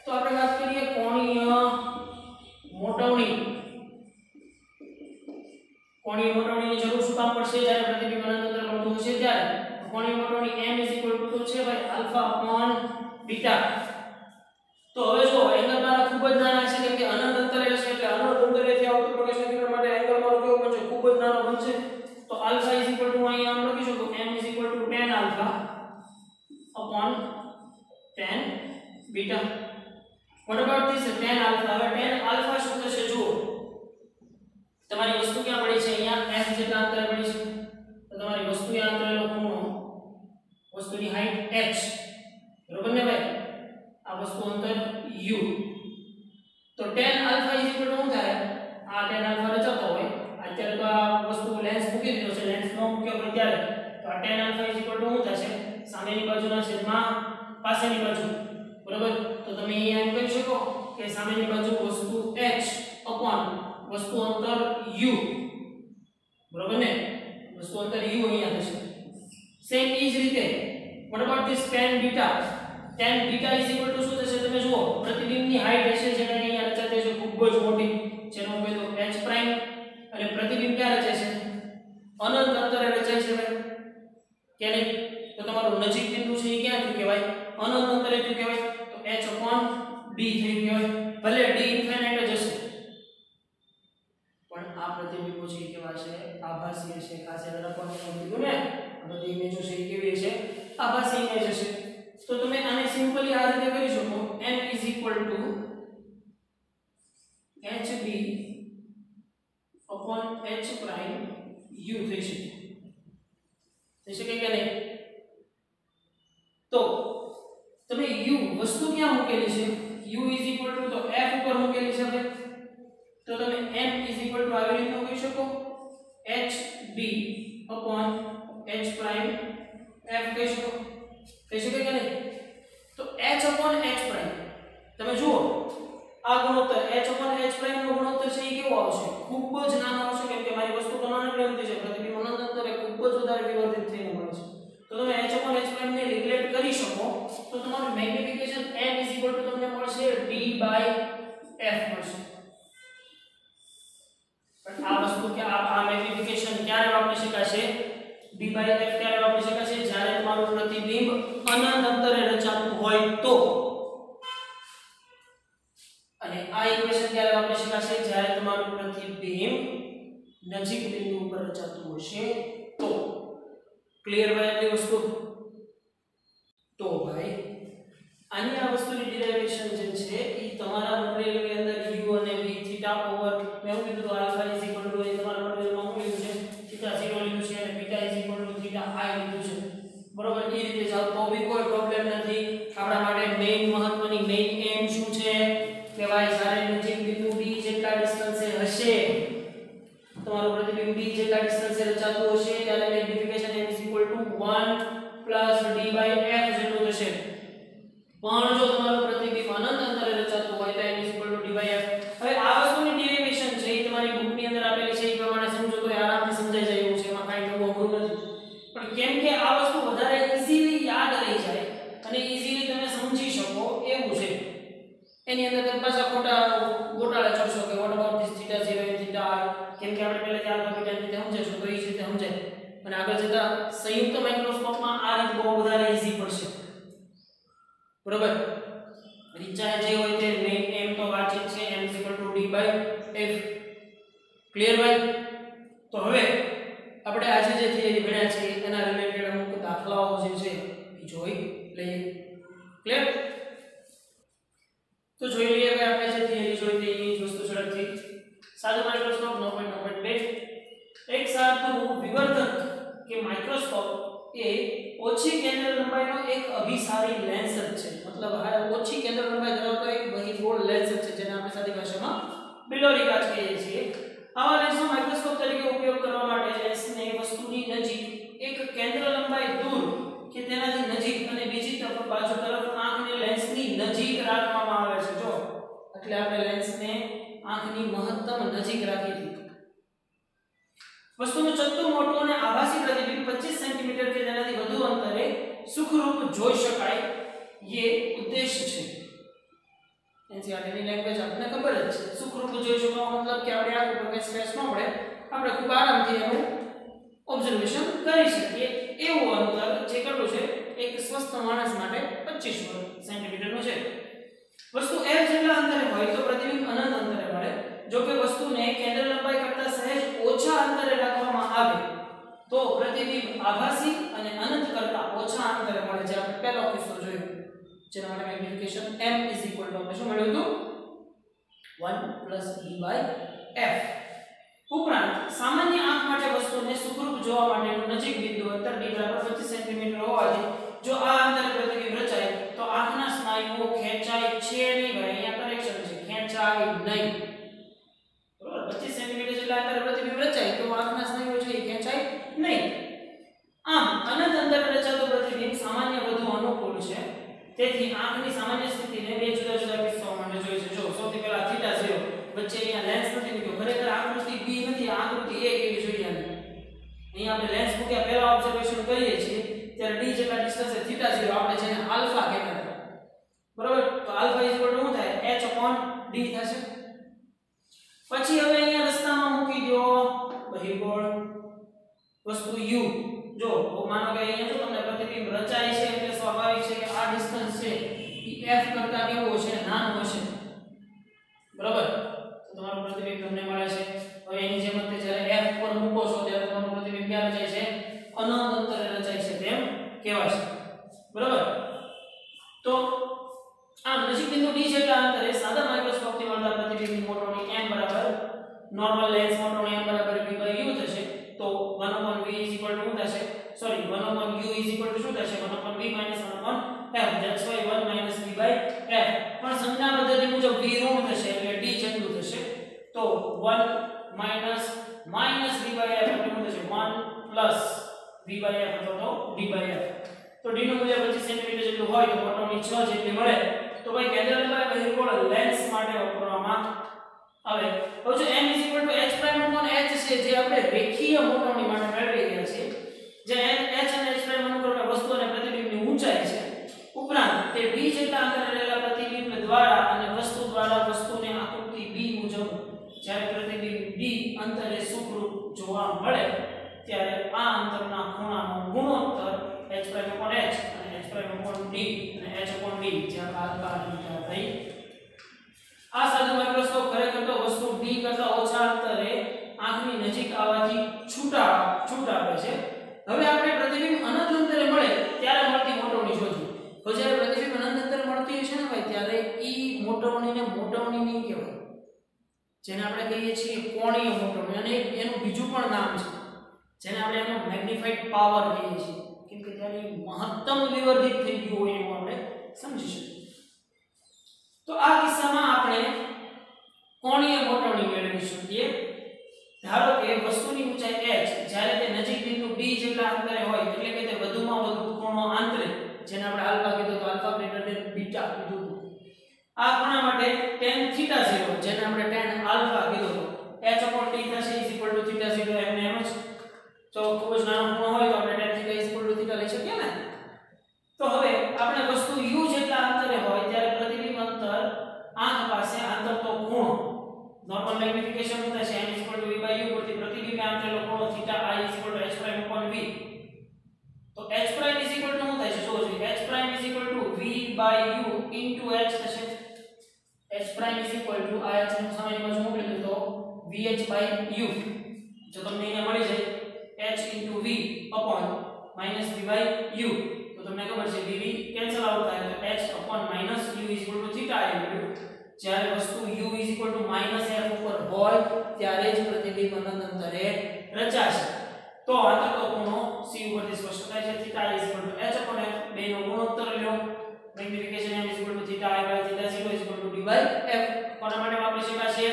તો આપણે વાત કરીએ કોણીય મોટવણીની જરૂર શું કામ પડશે જ્યારે પ્રતિબિંબ અનંત અંતરે મળતું હશે ત્યારે કોણીય મોટવણી m તો છે ભાઈ આલ્ફા બીટા તો હવે જો એંગલ મારા ખૂબ જ નાના છે કેમ કે અનંત અંતરે છે એટલે અનંત અંતરેથી આવતું પ્રકાશના કિરણ માટે એંગલ મારો કેવો બનશે ખૂબ જ નાનો બનશે તો આલ્ફા અહીંયા આમ લખી શકો m tan alpha tan beta what about this tan alpha હવે tan આલ્ફા શું થશે જુઓ તમારી વસ્તુ ક્યાં પડી છે અહીંયા f જેટલા અંતરે પડી છે તો તમારી વસ્તુએ અંતરેનો ખૂણો વસ્તુની હાઈટ h બરોબર ને ભાઈ આ વસ્તુ અંતર u તો tan આલ્ફા શું થાય આ tan આલ્ફા રચાતો હોય અત્યારે તો આ વસ્તુ લેન્સ મૂકી દીધો છે લેન્સ નો મુખ્ય પર ત્યારે તો આ tan આલ્ફા શું થશે સામેની બાજુના છેદમાં પાછળની બાજુ બરોબર તો તમે અહીંયા એમ કહી શકો કે સામેની બાજુ વસ્તુ h વસ્તુ અંતર u બરોબર ને વસ્તુ અંતર u અહીંયા થશે સેમ એ જ રીતે what about this tan beta શું થશે તમે જુઓ પ્રતિબિંબની હાઈટ હશે જે અહીંયા રચાતી છે ખૂબ જ મોટી જેનો પેલો h પ્રાઇમ અને પ્રતિબિંબ ક્યાં રચાય છે અનંત અંતરે રચાય છે ભાઈ કે નહીં તો તમારું નજીક બિંદુ છે એ ક્યાં થયું કહેવાય અનંત અંતરે થયું કહેવાય તો h/d થઈ કહેવાય ભલે d ઇન્ફિનિટ જ હશે પણ આ પ્રતિબિંબો છે કેવા છે આભાસી છે ખાસ યાદ રાખવાનું કીધું ને આ બધી ઇમેજો છે કેવી છે આભાસી ઇમેજ હશે તો તમે આને સિમ્પલી આ રીતે કરી શકો n hd h prime u થઈ શકે કે નહીં તો તમે u વસ્તુ ક્યાં મૂકેલી છે u તો f ઉપર મૂકેલી છે હવે તો તમે m આવી રીતનું કહી શકો hd h પ્રાઇમ f કહી શકો કે નહીં તો h પ્રાઇમ તમે જુઓ આ ગુણોત્તર h પ્રાઇમ નો ગુણોત્તર છે એ કેવો આવશે ખૂબ જ નાનો આવશે કેમ કે મારી વસ્તુ તો નાની બનતી છે પ્રતિબિંબ અનંત અંતરે ખૂબ જ વધારે વિવર્ધિત થઈને મળે છે તો તમે h પ્રાઇમ ને રિગ્રેટ કરી શકો તો તમારું મેગ્નિફિકેશન m તમને મળશે d/f મળશે પણ આ વસ્તુ કે આ મેગ્નિફિકેશન d/f ક્યારે વાપરી શકાશે? જ્યારે તમારું પ્રતિબિંબ અનંત અંતરે રચાતું હોય તો. અને આ ઇક્વેશન ક્યારે વાપરી શકાશે? જ્યારે તમારું પ્રતિબિંબ નજીક બિંદુ ઉપર રચાતું હશે તો. ક્લિયર ભાઈ આટલી વસ્તુ? તો ભાઈ આની આ વસ્તુની ડેરિવેશન જે છે એ તમારા મટીરીયલની અંદર u અને v થીટા ઓવર મેં એવું કીધું આલ્ફા ઇઝ ઇક્વલ ટુ એ તમારા મટીરીયલમાં શું લીધું છે? થીટા 0 લીધું છે અને beta is equal to theta i લીધું છે. બરોબર? એ રીતે જાવ તો બી કોઈ પ્રોબ્લેમ નથી. આપણા માટે મેઈન મહત્વની મેઈન એમ શું છે કે ભાઈ જ્યારે નજીક બિંદુ d જેટલા ડિસ્ટન્સે હશે, તમારું પ્રતિબિંબ d જેટલા ડિસ્ટન્સે રચાતું હશે ત્યારે magnification m is equal to 1 plus d/f જેટલું થશે. પણ જો તમારું પ્રતિબિંબ અનંત અંતરે રચાતું હોય તો m = d/f. હવે આ વસ્તુની ડેરિવેશન છે એ તમારી બુકની અંદર આપેલી છે એ પ્રમાણે સમજો તો આરામથી સમજાઈ જાય એવું છે, એમાં કાંઈ નવું અઘરું નથી. પણ કેમ કે આ વસ્તુ વધારે ઈઝીલી યાદ રહી જાય અને ઈઝીલી તમે સમજી શકો એવું છે, એની અંદર તમે પાછા ખોટા ગોટાળા કરશો કે what about this theta 0 and theta r, કેમ કે આપણે પહેલા આલ્ફા બીટા ની રીતે સમજાશું તો એ રીતે સમજાય અને આગળ જતા સંયુક્ત માઇક્રોસ્કોપમાં આ રીત બહુ વધારે ઈઝી પડશે. બરોબર? રીચા જે હોય તે મેઈન એમ તો વાંચિત છે m = d/f. ક્લિયર ભાઈ? તો હવે આપણે આજે જે થિયરી ભણ્યા છે એના રિલેટેડ અમુક દાખલાઓ જે છે એ જોઈ લઈએ. ક્લિયર? તો જોઈ લઈએ કે આપણે જે થિયરી જોઈ તે એ વસ્તુ ઝડપથી. સાદું માઇક્રોસ્કોપ 9.9.2 એક સાદું વિવર્ધક કે માઇક્રોસ્કોપ એ ઓછી કેન્દ્ર લંબાઈનો એક અભિસારી લેન્સ જ છે. મતલબ ઓછી કેન્દ્ર લંબાઈ ધરાવતો એક બહિર્ગોળ લેન્સ છે જેને આપણે સાદી ભાષામાં બિલોરી કાચ કહીએ છીએ. આવા લેન્સનો માઇક્રોસ્કોપ તરીકે ઉપયોગ કરવા માટે લેન્સને વસ્તુની નજીક એક કેન્દ્ર લંબાઈ દૂર કે તેનાથી નજીક અને બીજી તરફ બાજુ તરફ આંખને લેન્સની નજીક રાખવામાં આવે છે. જો એટલે આપણે લેન્સને આંખની મહત્તમ નજીક રાખી દીધી. વસ્તુનું ચત્તું મોટું અને આભાસી પ્રતિબિંબ 25 સેન્ટીમીટર કે તેનાથી વધુ અંતરે સુખરૂપ જોઈ શકાય ये ઉદ્દેશ્ય છે. એનસીઆરટીની લેંગ્વેજ આપણને ખબર જ છે. સુખરૂપ જોઈ શકાય મતલબ કે આપણે આંખ ઉપર કઈ સ્ટ્રેસ ન પડે, આપણે ખૂબ આરામથી એનું ઓબ્ઝર્વેશન કરી શકીએ એવું અંતર જે કેટલું છે એક સ્વસ્થ માણસ માટે 25 સેન્ટીમીટરનું છે. વસ્તુ f જેટલા અંતરે હોય તો પ્રતિબિંબ અનંત અંતરે મળે. જો કે વસ્તુને કેન્દ્ર લંબાઈ કરતાં સહેજ ઓછા અંતરે રાખવામાં આવે તો પ્રતિબિંબ આભાસી અને અનંત કરતાં ઓછા અંતરે મળે. જે આપણે પહેલો કિસ્સો જોયો જેના માટે મેગ્નિફિકેશન m = આપણે શું મળ્યું હતું 1 d/f. ઉપરાંત સામાન્ય આંખ માટે વસ્તુને સુખરૂપ જોવા માટેનું નજીક બિંદુ અંતર d = 25 સેન્ટીમીટર હોવાથી જો આ અંતરે પ્રતિબિંબ રચાય તો આંખના સ્નાયુઓ ખેંચાય છે નહીં. ભાઈ અહીંયા કરેક્શન છે, ખેંચાય નહીં. બરોબર? 25 સેન્ટીમીટર જેટલા અંતરે પ્રતિબિંબ રચાય તો આંખના સ્નાયુઓ છે એ ખેંચાય નહીં. આમ અનંત અંતરે રચાતું પ્રતિબિંબ સામાન્ય વધુ અનુકૂળ છે. તેથી આંખની સામાન્ય સ્થિતિને બે જુદા જુદા કિસ્સાઓ માટે જોઈ છે. જો સૌથી પહેલા થીટા 0 વચ્ચે અહીંયા લેન્સ નથી મૂક્યો. ખરેખર આકૃતિ b નથી, આકૃતિ a કેવી જોઈએ આની. અહીંયા આપણે લેન્સ મૂક્યા પહેલા ઓબ્ઝર્વેશન કરીએ છીએ ત્યારે d જેટલા ડિસ્ટન્સે થીટા 0 આપણે જેને આલ્ફા કહેતા હતા. બરોબર? તો આલ્ફા = શું થાય? h/d થશે. પછી હવે અહીંયા રસ્તામાં મૂકી દો બહિર્ગોળ વસ્તુ u. જો માનો કે અહીંયા જો તમને પ્રતિબિંબ રચાય છે એટલે સ્વાભાવિક છે કે આ ડિસ્ટન્સ છે એ f કરતા કેવો છે? નાનો હશે. બરાબર? તો તમારું પ્રતિબિંબ તમને મળે છે. હવે એની જેમ જ જ્યારે f પર મૂકો છો ત્યારે તમારું પ્રતિબિંબ ક્યાં રચાય છે? અનંત અંતરે રચાય છે તેમ કહેવાય છે. બરાબર? તો આમ નજીક બિંદુ d જેટલા અંતરે સાદા માઇક્રોસ્કોપથી મળતા પ્રતિબિંબની મોટોની m બરાબર નોર્મલ લેન્સ મોટોની m બરાબર v/u થશે. તો 1/v = શું થશે? સોરી 1/u = શું થશે? 1/v - 1/f. That's why 1 - v/f. પણ સંજ્ઞા પદ્ધતિ મુજબ v ઋણ થશે એટલે d જેટલું થશે. તો 1 - v/f એટલે શું થશે? 1 + v/f અથવા તો d/f. તો d નું મૂલ્ય 25 સેન્ટીમીટર જેટલું હોય તો મોટોની 6 જેટલી મળે. તો ભાઈ કેન્દ્ર લંબાઈ બહિર્ગોળ લેન્સ માટે વાપરવામાં આવે. હવે જો m = h' છે જે આપણે રેખીય મોટોની માટે મેળવી રહ્યા છીએ. જે h અને h' અનુક્રમે વસ્તુ અને પ્રતિબિંબની ઊંચાઈ છે. ઉપરાંત તે d જેટલા અંતરે રહેલા પ્રતિબિંબ દ્વારા અને વસ્તુ દ્વારા વસ્તુને આકૃતિ b મુજબ જ્યારે પ્રતિબિંબ d અંતરે સુખરૂપ જોવા મળે ત્યારે આ અંતરના ખૂણાનો ગુણોત્તર h' upon h અને h' upon d અને h upon d જ્યાં આલ્ફા અને બીટા થઈ. આ સાદું માઇક્રોસ્કોપ ખરેખર તો વસ્તુ d કરતા ઓછા અંતરે આંખની નજીક આવવાથી છૂટા આપે છે. હવે આપણે પ્રતિબિંબ અનંત અંતરે મળે ત્યારે મળતી મોટવણી શોધીએ. તો જ્યારે પ્રતિબિંબ અનંત અંતરે મળતી હોય છે ને ભાઈ, ત્યારે ઈ મોટવણીને મોટવણી નહીં કહેવાય, જેને આપણે કહીએ છીએ કોણીય મોટવણી. અને એનું બીજું પણ નામ છે જેને આપણે એનો મેગ્નિફાઇડ પાવર કહીએ છીએ, કેમ કે ત્યારે મહત્તમ વિવર્ધિત થઈ ગયું હોય એવું આપણે સમજી શકીએ. તો આ કિસ્સામાં આપણે કોણીય મોટવણી મેળવી શકીએ. ધારો કે વસ્તુની ઊંચાઈ h જ્યારે તે નજીક બિંદુ d જેટલા અંતરે હોય, એટલે કે તે વધુમાં વધુ ખૂણો આંતરે, જેને આપણે આલ્ફા કીધું તો આલ્ફા ગ્રેટર ધેન બીટા કીધું. આ ખૂણા માટે tan θ0 જેને આપણે tan આલ્ફા કીધું તો h upon d થશે θ0 એમને એમ જ. તો ખૂબ જ નાનો ખૂણો હોય તો આપણે tan θ θ લઈ શકીએ ને. તો હવે આપણે વસ્તુ u જેટલા અંતરે હોય ત્યારે પ્રતિબિંબ અંતર આંખ પાસે આંતરતો ખૂણો નોર્મલ મેગ્નિફિકેશન હોતા છે n v/u પરથી પ્રતિબિંબ આંતરેલો ખૂણો θ i h' upon v. તો h' શું થાય છે જોવો જોઈએ. h' v/u into h થશે. h' આ h નું સામાન્ય બાજુ મોકલી દો તો vh/u. જો તમને અહીંયા મળી જાય h into v upon minus v/u, તો તમને ખબર છે v કેન્સલ આઉટ થાય તો h upon minus u θ આવી ગયું. જ્યારે વસ્તુ u -f ઉપર હોય ત્યારે જ પ્રતિબિંબ અનંત અંતરે રચાશે. તો આંતરતો ખૂણો c ઉપરથી સ્પષ્ટ થાય છે. θ h upon f બેનો ગુણોત્તર લ્યો. Magnification m θ i/θ0 d/f. કોના માટે વાપરી શકાશે?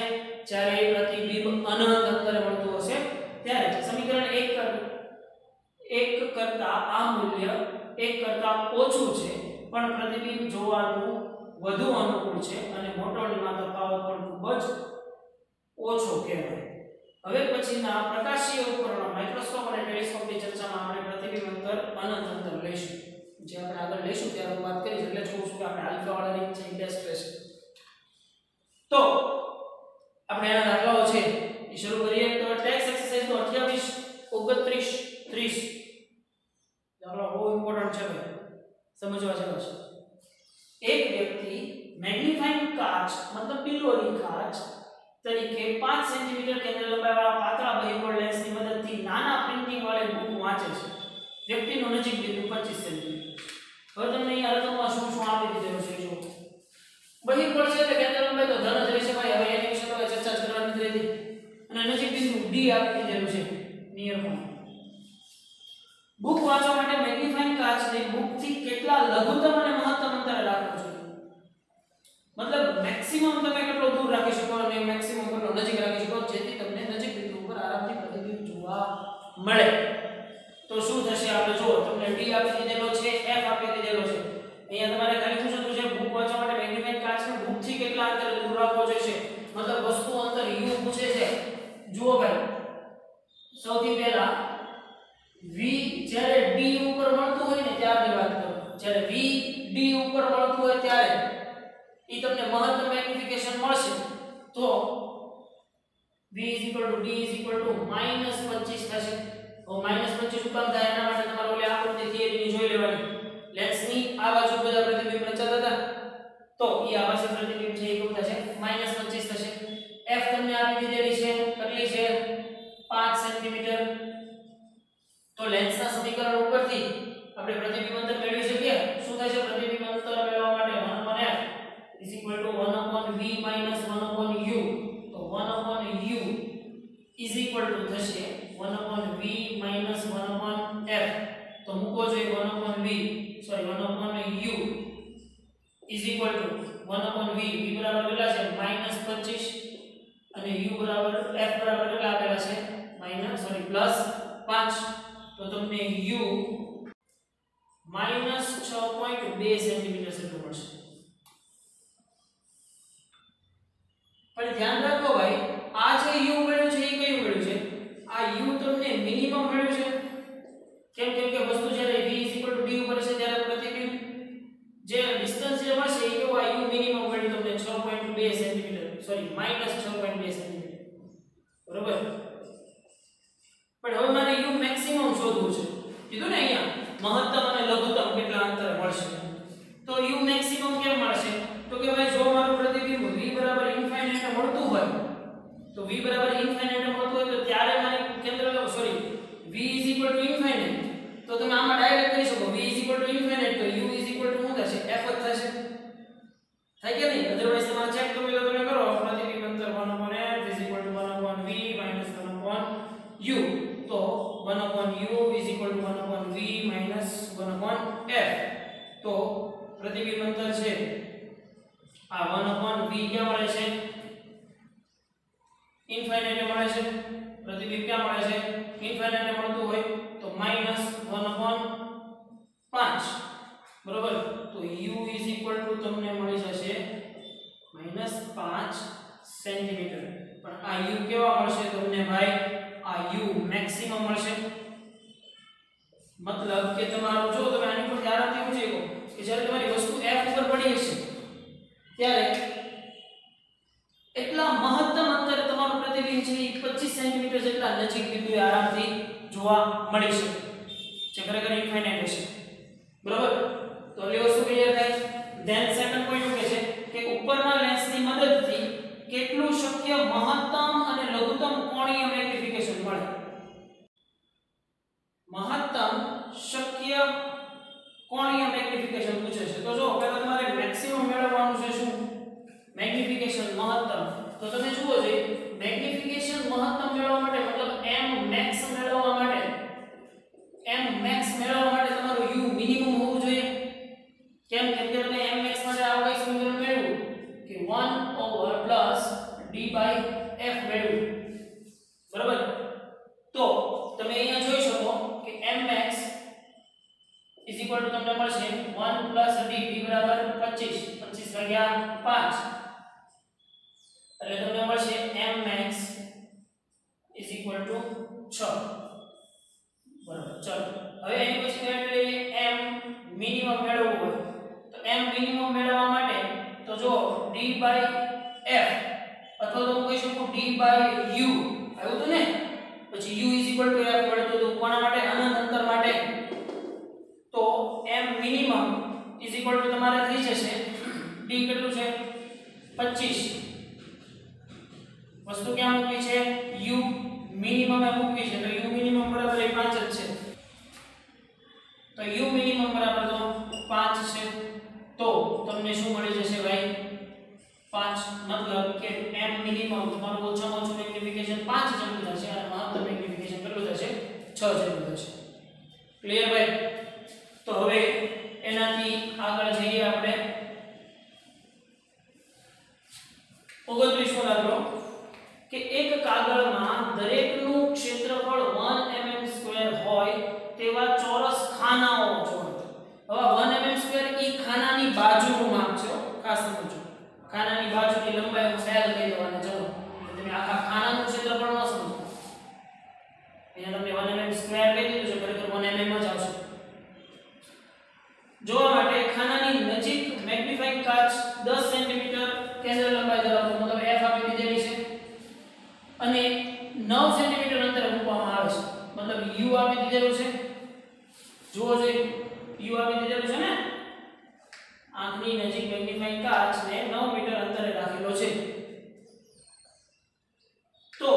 જ્યારે પ્રતિબિંબ અનંત અંતરે મળતું હશે ત્યારે. સમીકરણ 1 કરતા આ મૂલ્ય 1 કરતા ઓછું છે, પણ પ્રતિબિંબ જોવાનું વધુ અનુકૂળ છે અને મોટવણીમાં તફાવત પણ ખૂબ જ ઓછો કહેવાય. હવે પછીના પ્રકાશીય ઉપકરણો માઇક્રોસ્કોપ અને ટેલિસ્કોપની ચર્ચામાં આપણે પ્રતિબિંબ અંતર અનંત અંતર લઈશું. જે આપણે આગળ લઈશું ત્યારે વાત કરીશ, એટલે જ કહું છું કે આપણે આલ્ફા વાળા રીત છે બેસ્ટ રહેશે. તો આપણે એના દાખલાઓ છે એ શરૂ કરીએ. તો ટેક્સ્ટ એક્સરસાઇઝ તો 28 29 30 દાખલા બહુ ઇમ્પોર્ટન્ટ છે ભાઈ, સમજવા જેવા છે. એક વ્યક્તિ મેગ્નીફાઇંગ કાચ મતલબ બિલોરી કાચ તરીકે 5 સેન્ટીમીટર કેન્દ્ર લંબાઈવાળા પાતળા બહિર્ગોળ લેન્સની મદદથી નાના પ્રિન્ટિંગ વાળી બુક વાંચે છે. વ્યક્તિનો નજીક બિંદુ 25 સેન્ટીમીટર. હવે તમને અહીંયા રકમમાં શું શું આપી દીધેલું છે જો. બહિર્ગોળ છે એટલે કેન્દ્ર લંબાઈ તો ધન જ રહેશે ભાઈ. હવે એની વિશે તો ચર્ચા કરવાની નથી રહેતી. અને નજીક બિંદુ d આપી દીધેલું છે નિયર પોઈન્ટ. બુક વાંચવા માટે મેગ્નીફાઇંગ કાચને બુકથી કેટલા લઘુત્તમ અને મહત્તમ અંતરે રાખવું જોઈએ? મતલબ મેક્સિમમ તમે કેટલો દૂર રાખી શકો અને મેક્સિમમ કેટલો નજીક રાખી શકો, જેથી તમને નજીક બિંદુ ઉપર આરામથી પ્રતિબિંબ જોવા મળે. તો શું થશે આપણે જો તમને d આપી દીધેલો છે, f આપી દીધેલો છે. અહીંયા તમારે ખાલી પૂછવું છે બુક વાંચવા માટે મેગ્નીફાઇંગ કાચને બુકથી કેટલા અંતરે દૂર રાખવો જોઈએ. મતલબ વસ્તુ અંતર u પૂછે છે. જુઓ ભાઈ, સૌથી પહેલા v જ્યારે d ઉપર મળતું હોય ને ત્યારની વાત કરો. જ્યારે v d ઉપર મળતું હોય ત્યારે ઈ તમને મહત્તમ મેગ્નિફિકેશન મળશે. તો v d -25 થશે. તો -25 શું કામ થાય? એના માટે તમારે ઓલી આકૃતિ થિયરીની જોઈ લેવાની. લેન્સની આ બાજુ બધા પ્રતિબિંબ રચાતા હતા, તો ઈ આ બાજુ પ્રતિબિંબ છે એ કેવું થશે? -25 થશે. f તમને આપી દીધેલી છે, કેટલી છે? 5 સેન્ટીમીટર. તો લેન્સના સમીકરણ ઉપરથી આપણે પ્રતિબિંબ અંતર મેળવી શકીએ. શું થશે? પ્રતિબિંબ અંતર મેળવવા માટે 1/f = 1/v - 1/u. તો 1/u થશે 1/v - 1/f. તો મૂકો જોઈએ 1/v sorry 1/u = 1/v. v બરાબર કેટલા છે? -25 અને u બરાબર f બરાબર કેટલા આપેલા છે? +5. તો તમને u -6.2 સેન્ટીમીટર જેટલું મળશે. પણ ધ્યાન રાખો ભાઈ, આ જે u મળ્યું છે એ કયું મળ્યું છે? આ u તમને મિનિમમ મળ્યું છે. કેમ કે વસ્તુ જ્યારે v d ઉપર છે ત્યારે પ્રતિબિંબ જે ડિસ્ટન્સ જે મળશે એ કેવું? આ u મિનિમમ મળ્યું તમને 6.2 સેન્ટીમીટર સોરી -6.2 સેન્ટીમીટર. બરોબર. પણ હવે મારે u શોધવું છે કીધું ને અહીંયા મહત્તમ અને લઘુત્તમ કેટલા અંતરે મળશે તો u મેક્સિમમ કેમ મળશે તો કે ભાઈ જો મારું પ્રતિબિંબ v બરાબર ઇન્ફાઇનાઇટ મળતું હોય તો v બરાબર ઇન્ફાઇનાઇટ મળતું હોય તો ત્યારે મારી કેન્દ્ર સોરી v ઇન્ફાઇનાઇટ તો તમે આમાં ડાયરેક્ટ કરી શકો v ઇન્ફાઇનાઇટ તો u શું થશે f જ થશે થાય કે નહીં અધરવાઇઝ તમારે ચેક કરવું તો તમે કરો પ્રતિબિંબ અંતર 1/f 1/v - 1/u તો 1/u 1/v - 1/f તો પ્રતિબિંબ અંતર છે આ 1/v ક્યાં મળે છે ઇન્ફાઇનાઇટ મળે છે પ્રતિબિંબ ક્યાં મળે છે ઇન્ફાઇનાઇટ મળતું હોય તો -1/5 બરોબર તો u તમને મળી જશે -5 સેન્ટીમીટર પણ આ u કેવા મળશે તમને ભાઈ આ u મેક્સિમમ મળશે મતલબ કે તમારું જો તમે આની પર આરામથી પૂછી શકો કે જ્યારે તમારી વસ્તુ f ઉપર પડી હશે ત્યારે એટલા મહત્તમ અંતરે તમારું પ્રતિબિંબ છે એ 25 સેન્ટીમીટર જેટલા નજીક બિંદુએ આરામથી જોવા મળી શકે જે ખરેખર ઇન્ફાઇનાઇટ હશે બરોબર તો એ વસ્તુ ક્લિયર થાય ધેન સેકન્ડ પોઈન્ટ કહે છે કે ઉપરના લેન્સની મદદથી કેટલું શક્ય મહત્તમ અને લઘુત્તમ કોણીય મેગ્નિફિકેશન મળે મહત્તમ શક્ય કોણીય મેગ્નિફિકેશન પૂછે છે તો જો પહેલા તમારે મેક્સિમમ મેળવવાનું છે શું મેગ્નિફિકેશન મહત્તમ તો તમે જુઓ છે મેગ્નિફિકેશન મહત્તમ મેળવવા માટે મતલબ m max મેળવવા માટે તમારું u મિનિમમ હોવું જોઈએ કેમ કે તમે m max માટે આવું કઈ સમીકરણ મેળવ્યું કે 1/d/f મેળવ્યું બરાબર તો તમે અહીંયા જોઈ શકો કે m max તમને મળશે 1 + d બરાબર 25/5 એટલે તમને મળશે m max 6 બરાબર ચલો હવે એની પછી મેળવી m મિનિમમ મેળવવું હોય તો m મિનિમમ મેળવવા માટે તો જો d/f અથવા તો હું કહી શકું d/u આવ્યું તો ને પછી u f મળતું તો કોના માટે અનંત અંતર માટે તો m મિનિમમ તમારે થઈ જશે d કેટલું છે 25 વસ્તુ ક્યાં મૂકવી છે u મિનિમમ એ મૂકવી છે તો u મિનિમમ બરાબર 5 જ છે તો u મિનિમમ બરાબર તો 5 છે તો તમને શું મળી જશે ભાઈ 5 મતલબ કે m મિનિમમ તમારું ઓછામાં ઓછું મેગ્નિફિકેશન 5 જેટલું થશે અને મહત્તમ મેગ્નિફિકેશન કેટલું થશે 6 જેટલું થશે ક્લિયર ભાઈ તો હવે એનાથી આગળ જઈએ આપણે 29મો દાખલો કે એક કાગળમાં દરેકનું ક્ષેત્રફળ 1 mm² હોય તેવા ચોરસ ખાનાઓ જોડો હવે 1 mm² ઈ ખાનાની બાજુનું માપ છે ખાસ સમજો ખાનાની બાજુની લંબાઈ હું સેલ લઈ લેવાને ચલો તમે આખા ખાનાનું ક્ષેત્રફળ ન સમજો અહીંયા તમને 1 mm² કહી દીધું છે ખરેખર 1 mm જ આવશે જોવા માટે ખાનાની નજીક મેગ્નિફાઇંગ કાચ 10 સેન્ટીમીટર કેન્દ્ર લંબાઈ ધરાવતો મતલબ f આપી દીધેલી છે અને 9 સેન્ટીમીટર અંતરે મૂકવામાં આવે છે મતલબ u આપી દીધેલું છે જુઓ છે u આપી દીધેલું છે ને આંખની નજીક મેગ્નિફાઇંગ કાચને 9 મીટર અંતરે રાખેલો છે તો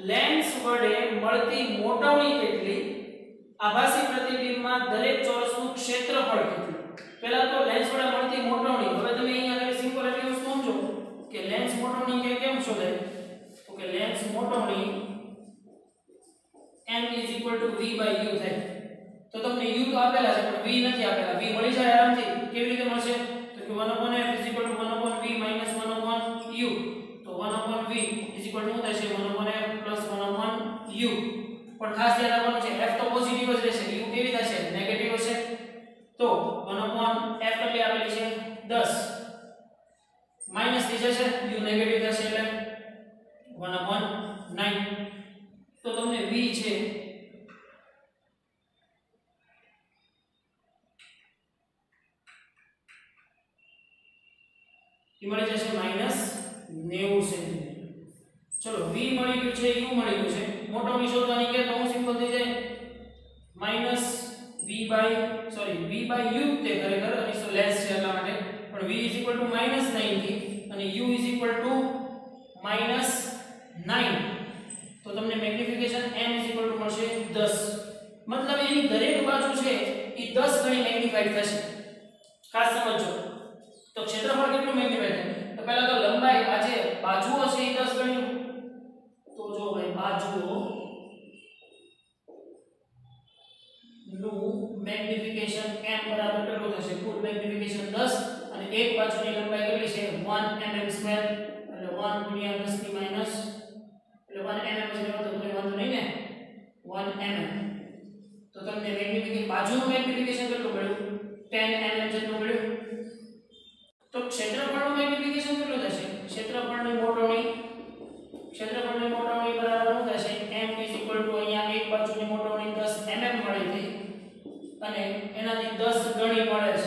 લેન્સ વડે મળતી મોટવણી કેટલી આભાસી પ્રતિબિંબમાં દરેક ચોરસનું ક્ષેત્રફળ કેટલું પહેલા તો લેન્સ વડે મળતી મોટવણી હવે તમે અહીંયા આગળ સિમ્પલ એટલી વસ્તુ સમજો કે લેન્સ મોટવણી કેમ શોધાય તો કે લેન્સ મોટવણી m v/u થાય તો તમને u તો આપેલા છે પણ v નથી આપેલા v મળી જાય આરામથી કેવી રીતે મળશે તો કે 1/f 1/v - 1/u તો 1/v શું થશે 1/f + 1/u પણ ખાસ ધ્યાન રાખવાનું છે f તો પોઝિટિવ જ રહેશે u કેવી થશે નેગેટિવ હશે તો 1/f કેટલી આપેલી છે 10 માઈનસ થઈ જશે u નેગેટિવ થશે એટલે 1/9 તો તમને v છે એ મળી જશે -90 સેન્ટીમીટર ચલો v મળી ગયું છે u મળી ગયું છે મોટવણી શોધવાની કે તો હું સિમ્પલ થઈ જાય v by u તે ખરેખર અને સો લેસ છે એટલા માટે પણ v -9 અને u -9 તો તમને મેગ્નિફિકેશન m મળશે 10 મતલબ એની દરેક બાજુ છે એ 10 ગણી મેગ્નિફાઈડ થશે ખાસ સમજો તો ક્ષેત્રફળ કેટલું મેગ્નિફાઈડ થાય તો પહેલા તો લંબાઈ આ જે બાજુઓ છે એ 10 ગણી તો જો ભાઈ બાજુઓ નું મેગ્નિફિકેશન m બરાબર કેટલું થશે કુલ મેગ્નિફિકેશન 10 અને એક બાજુની લંબાઈ કેટલી છે 1 mm સ્ક્વેર એટલે 1 ગુણ્યા 10 ની માઈનસ એટલે 1 mm એટલે તો કોઈ વાંધો નહીં ને 1 mm તો તમને મેગ્નિફિકેશન બાજુનું મેગ્નિફિકેશન કેટલું મળ્યું 10 mm જેટલું મળ્યું તો ક્ષેત્રફળનું મેગ્નિફિકેશન કેટલું થશે ક્ષેત્રફળની મોટવણી બરાબર શું થશે m અહીંયા એક બાજુની મોટવણી 10 mm મળી હતી અને એનાથી 10 ગણી મળે છે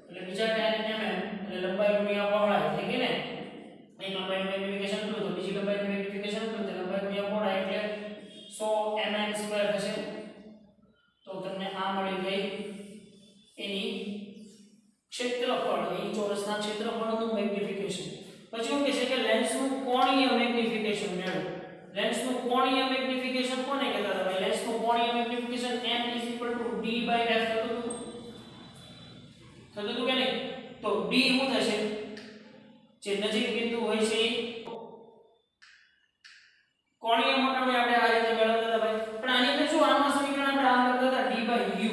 એટલે બીજા 10 mm એટલે લંબાઈ ગુણ્યા પહોળાઈ થઈ ગઈ ને એક લંબાઈનું મેગ્નિફિકેશન કેટલું તો બીજી લંબાઈનું મેગ્નિફિકેશન કેટલું તો લંબાઈ ગુણ્યા પહોળાઈ એટલે 100 mm સ્ક્વેર થશે તો તમને આ મળી ગઈ એની ક્ષેત્રફળ એ ચોરસના ક્ષેત્રફળનું મેગ્નિફિકેશન પછી શું કહે છે કે લેન્સનું કોણીય મેગ્નિફિકેશન મેળવો લેન્સનું કોણીય મેગ્નિફિકેશન કોને કહેતા હતા ભાઈ લેન્સનું કોણીય મેગ્નિફિકેશન m d/f થતું હતું કે નહીં તો d શું થશે જે નજીક બિંદુ હોય છે કોણીય મોટવણી આપણે આ રીતે મેળવતા હતા ભાઈ પણ આની અંદર શું આનું સમીકરણ આપણે આમ કરતા હતા d/u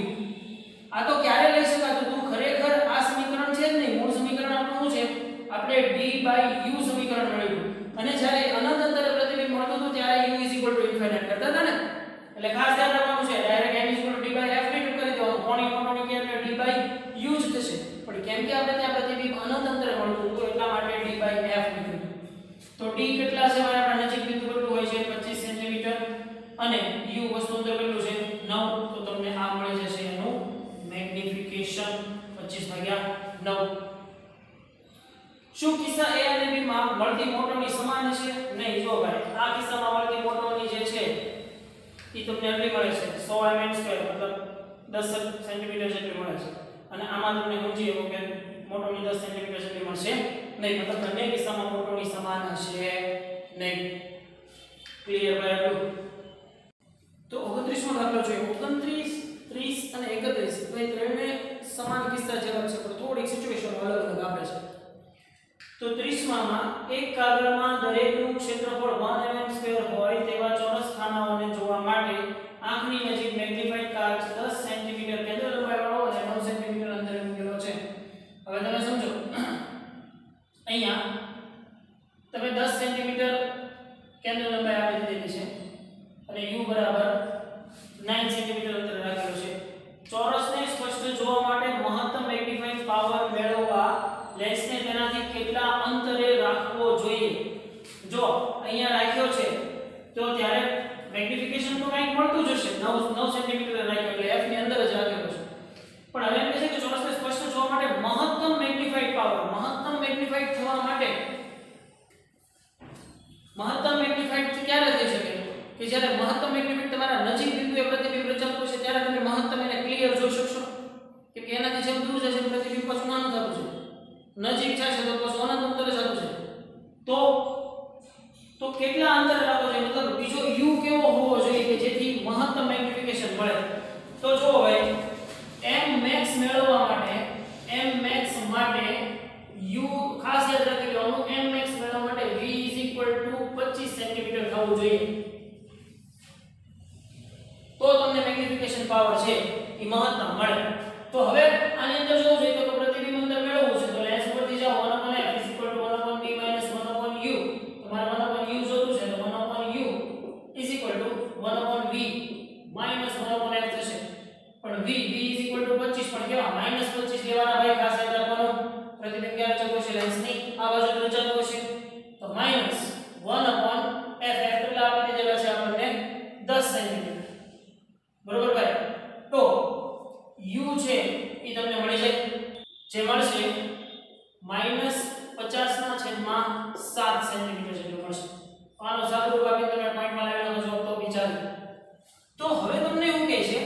આ તો ક્યારે લઈ શકાતું તું ખરેખર આ સમીકરણ છે જ નહીં મૂળ સમીકરણ આપણું શું છે આપણે d/u સમીકરણ મેળવ્યું અને જ્યારે અનંત અંતરે પ્રતિબિંબ મળતું હતું ત્યારે u = ઇન્ફિનિટ કરતા હતા ને એટલે ખાસ ધ્યાન રાખવાનું છે ડાયરેક્ટ m = d/f ને કરી દેવાનું કોણીય મોટવણી કે એટલે d/u જ થશે પણ કેમ કે આપણે ત્યાં પ્રતિબિંબ અનંત અંતરે મળતું હતું એટલા માટે d/f નીકળ્યું તો d કેટલા છે ભાઈ આપણા નજીક બિંદુ કેટલું હોય છે 25 સેન્ટીમીટર અને u વસ્તુ અંદર કેટલું છે 9 તો તમને આ મળી જશે એનું મેગ્નિફિકેશન 25/9 શું કિસ્સા a અને b માં મળતી મોટવણી સમાન છે નહીં જો ભાઈ આ કિસ્સામાં મળતી મોટવણી જે છે એ તમને આટલી મળે છે 100 mm સ્ક્વેર મતલબ 10 સેન્ટીમીટર જેટલી મળે છે અને આમાં તમને સમજી શકો કે મોટવણી 10 સેન્ટીમીટર જેટલી મળશે નહીં મતલબ બંને કિસ્સામાં મોટવણી સમાન હશે નહીં ક્લિયર ભાઈ આટલું તો 29મો દાખલો જોઈએ 29 30 અને 31 તો એ ત્રણે સમાન કિસ્સા જેવા છે પણ થોડીક સિચ્યુએશન અલગ અલગ આપે છે તો 30માં એક કાગળમાં દરેકનું ક્ષેત્રફળ 1 mm સ્ક્વેર હોય તેવા ચોરસ ખાનાઓને જોવા માટે આંખની નજીક મેગ્નિફાઇડ કાચ 10 સેન્ટીમીટર કેન્દ્ર લંબાઈવાળો અને 9 સેન્ટીમીટર અંતરે મૂકેલો છે હવે તમે સમજો અહીંયા તમે 10 સેન્ટીમીટર કેન્દ્ર લંબાઈ આપી દીધી છે અને u બરાબર 9 સેન્ટીમીટર અંતરે રાખેલો છે ચોરસને સ્પષ્ટ જોવા માટે મહત્તમ મેગ્નિફાઇંગ પાવર મેળવવા લેન્સને તેનાથી કેટલા અંતરે રાખવો જોઈએ જો અહીંયા રાખ્યો છે તો ત્યારે મેગ્નિફિકેશન તો કંઈક મળતું જ હશે 9 સેન્ટીમીટર રાખ્યો એટલે f ની અંદર જ રાખેલો છે પણ હવે એમ કહે છે કે ચોરસને સ્પષ્ટ જોવા માટે મહત્તમ મેગ્નિફાઇડ પાવર મહત્તમ મેગ્નિફાઇડ થવા માટે મહત્તમ મેગ્નિફાઇડ ક્યારે થઈ શકે કે જ્યારે મહત્તમ મેગ્નિફાઇડ તમારા નજીક બિંદુએ પ્રતિબિંબ રચાતું છે ત્યારે તમે મહત્તમ એને ક્લિયર જોઈ શકશો કે એનાથી જેમ દૂર જશે પ્રતિબિંબ પાછું નાનું થતું છે નજીક છે તો પાછું અનંત અંતરે જતું છે તો કેટલા અંતરે રાખવો જોઈએ મતલબ બીજો u કેવો હોવો જોઈએ કે જેથી મહત્તમ મેગ્નિફિકેશન મળે તો જો ભાઈ m max મેળવવા માટે u ખાસ યાદ રાખી લેવાનું m max મેળવવા માટે v = 25 સેન્ટીમીટર થવું જોઈએ તો તમને મેગ્નિફિકેશન પાવર છે એ મહત્તમ મળે તો હવે આની અંદર જોવું જોઈએ તો પ્રતિબિંબ અંતર મેળવવું છે તો લેન્સ પરથી જાઓ 1/f = 1/b - 1/u તમારે 1/u જોતું છે તો 1/u = 1/v - 1/f થશે પણ v = 25 પણ કેવા -25 લેવાના ભાઈ ખાસ યાદ રાખવાનું પ્રતિબિંબ ક્યારે જતું છે લેન્સની આ બાજુ રચાતું હશે તો -1/f કેટલા આપી દીધેલા છે આપણને 10 સેન્ટીમીટર બરોબર ભાઈ તો u છે એ તમને મળી જાય જે મળશે -50/7 સેન્ટીમીટર જેટલું મળશે આનો સાદુરૂપ આપી તમે પોઈન્ટમાં લાવી નાખો તો વિચાર તો હવે તમને એવું કહે છે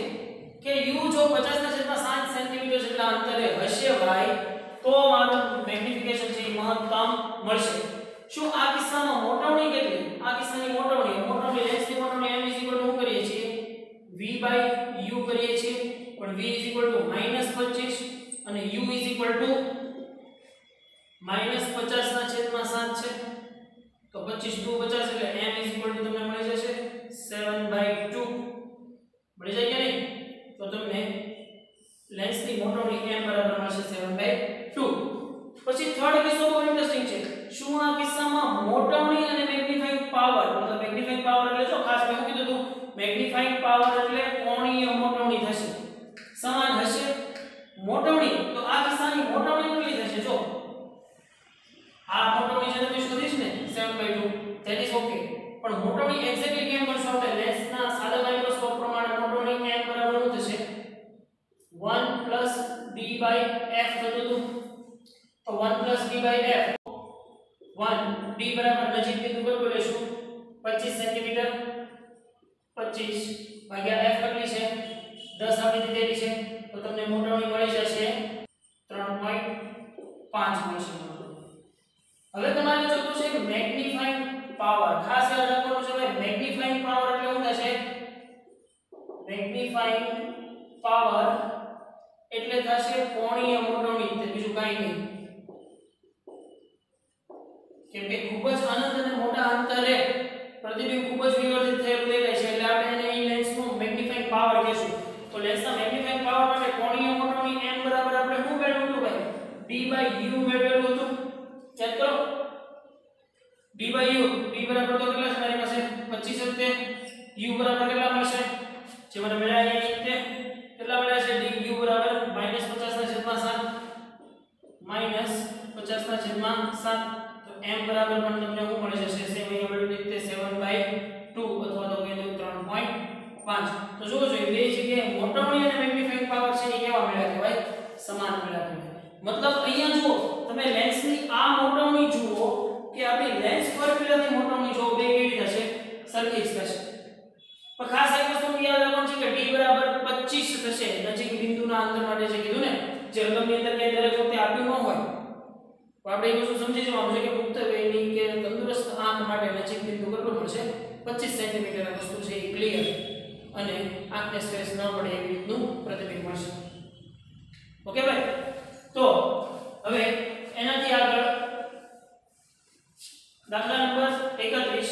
મળશે. શું આ કિસ્સામાં મોટવણી કેટલી? આ કિસ્સાની મોટવણી લેન્સની મોટવણી m શું કરીએ છીએ v/u કરીએ છીએ, પણ v -25 અને u -50/7 છે. તો 25 * 50 એટલે m તમને મળી જશે 7/2 મળી જાય કે નહીં? તો તમને લેન્સની મોટવણી m બરાબર મળશે 7/2. પછી થર્ડ કિસ્સો બહુ ઇન્ટરેસ્ટિંગ છે. શું આ કિસ્સામાં મોટવણી અને મેગ્નીફાઇંગ પાવર, મતલબ મેગ્નીફાઇંગ પાવર એટલે જો ખાસ મેં કીધું હતું મેગ્નીફાઇંગ પાવર એટલે કોણીય મોટવણી થશે, સમાન હશે. મોટવણી તો આ કિસ્સાની મોટવણી કેટલી થશે? જો આ મોટવણી જે તમે શોધીશ ને 7/2 ધેટ ઇઝ ઓકે, પણ મોટવણી એક્ઝેક્ટલી કેમ કરશો આપણે? લેન્સના સાદા માઇક્રોસ્કોપ પ્રમાણે મોટવણી m બરાબર શું થશે 1 + d/f થતું હતું. તો 1 + d/f 1 d બરાબર નજીક બિંદુ પર લેશું 25 સેન્ટીમીટર, 25 ભાગ્યા f કેટલી છે 10 આપી દીધેલી છે. તો તમને મોટવણી મળી જશે 3.5 મળશે. હવે તમારે જોતું છે કે મેગ્નીફાઇંગ પાવર, ખાસ યાદ રાખવાનું છે ભાઈ, મેગ્નીફાઇંગ પાવર એટલે શું થશે? મેગ્નીફાઇંગ પાવર એટલે થશે કોણીય મોટવણી, તે બીજું કાંઈ નહીં. કેમ કે ખૂબ જ અનંત અને મોટા અંતરે પ્રતિબિંબ ખૂબ જ વિવર્ધિત થયેલું દેખાય છે, એટલે આપણે એને અહીં લેન્સનું મેગ્નીફાઇંગ પાવર કહીશું. તો લેન્સના મેગ્નીફાઇંગ પાવર માટે કોણીય મોટવણી m બરાબર આપણે શું મેળવ્યું હતું ભાઈ? d/u મેળવેલું હતું. ચેક કરો d/u, d બરાબર તો કેટલા છે મારી પાસે 25 છે, u બરાબર કેટલા મળશે જે મને મળ્યા અહીં તે કેટલા મળ્યા છે? du બરાબર -50/7 -50/7. તો m બરાબર પણ તમને શું મળી જશે? સેમ અહીંયા મળ્યું રીતે 7/2 અથવા તો કહી દો 3.5. તો જોવો જોઈએ બે જગ્યાએ મોટવણી અને મેગ્નીફાઇંગ પાવર છે એ કેવા મળ્યા છે ભાઈ? સમાન મળ્યા છે. મતલબ અહીંયા જુઓ તમે લેન્સની આ મોટવણી જુઓ કે આપણી લેન્સ ફોર્મ્યુલાની મોટવણી જો બે કેવી થશે? સરખી જ થશે. પણ ખાસ એક વસ્તુ યાદ રાખવાનું છે કે d બરાબર 25 થશે નજીક બિંદુના અંતર માટે જે કીધું ને, જે રકમની અંદર કે દરેક વખતે આપ્યું ન હોય. તો આપણે એ વસ્તુ સમજી જવાનું છે કે પુખ્ત વયની કે તંદુરસ્ત આંખ માટે નજીક બિંદુ કેટલું મળશે? 25 સેન્ટીમીટર વસ્તુ છે એ ક્લિયર, અને આંખને સ્ટ્રેસ ન પડે એવી રીતનું પ્રતિબિંબ મળશે. ઓકે ભાઈ? તો હવે એનાથી આગળ દાખલા નંબર 31.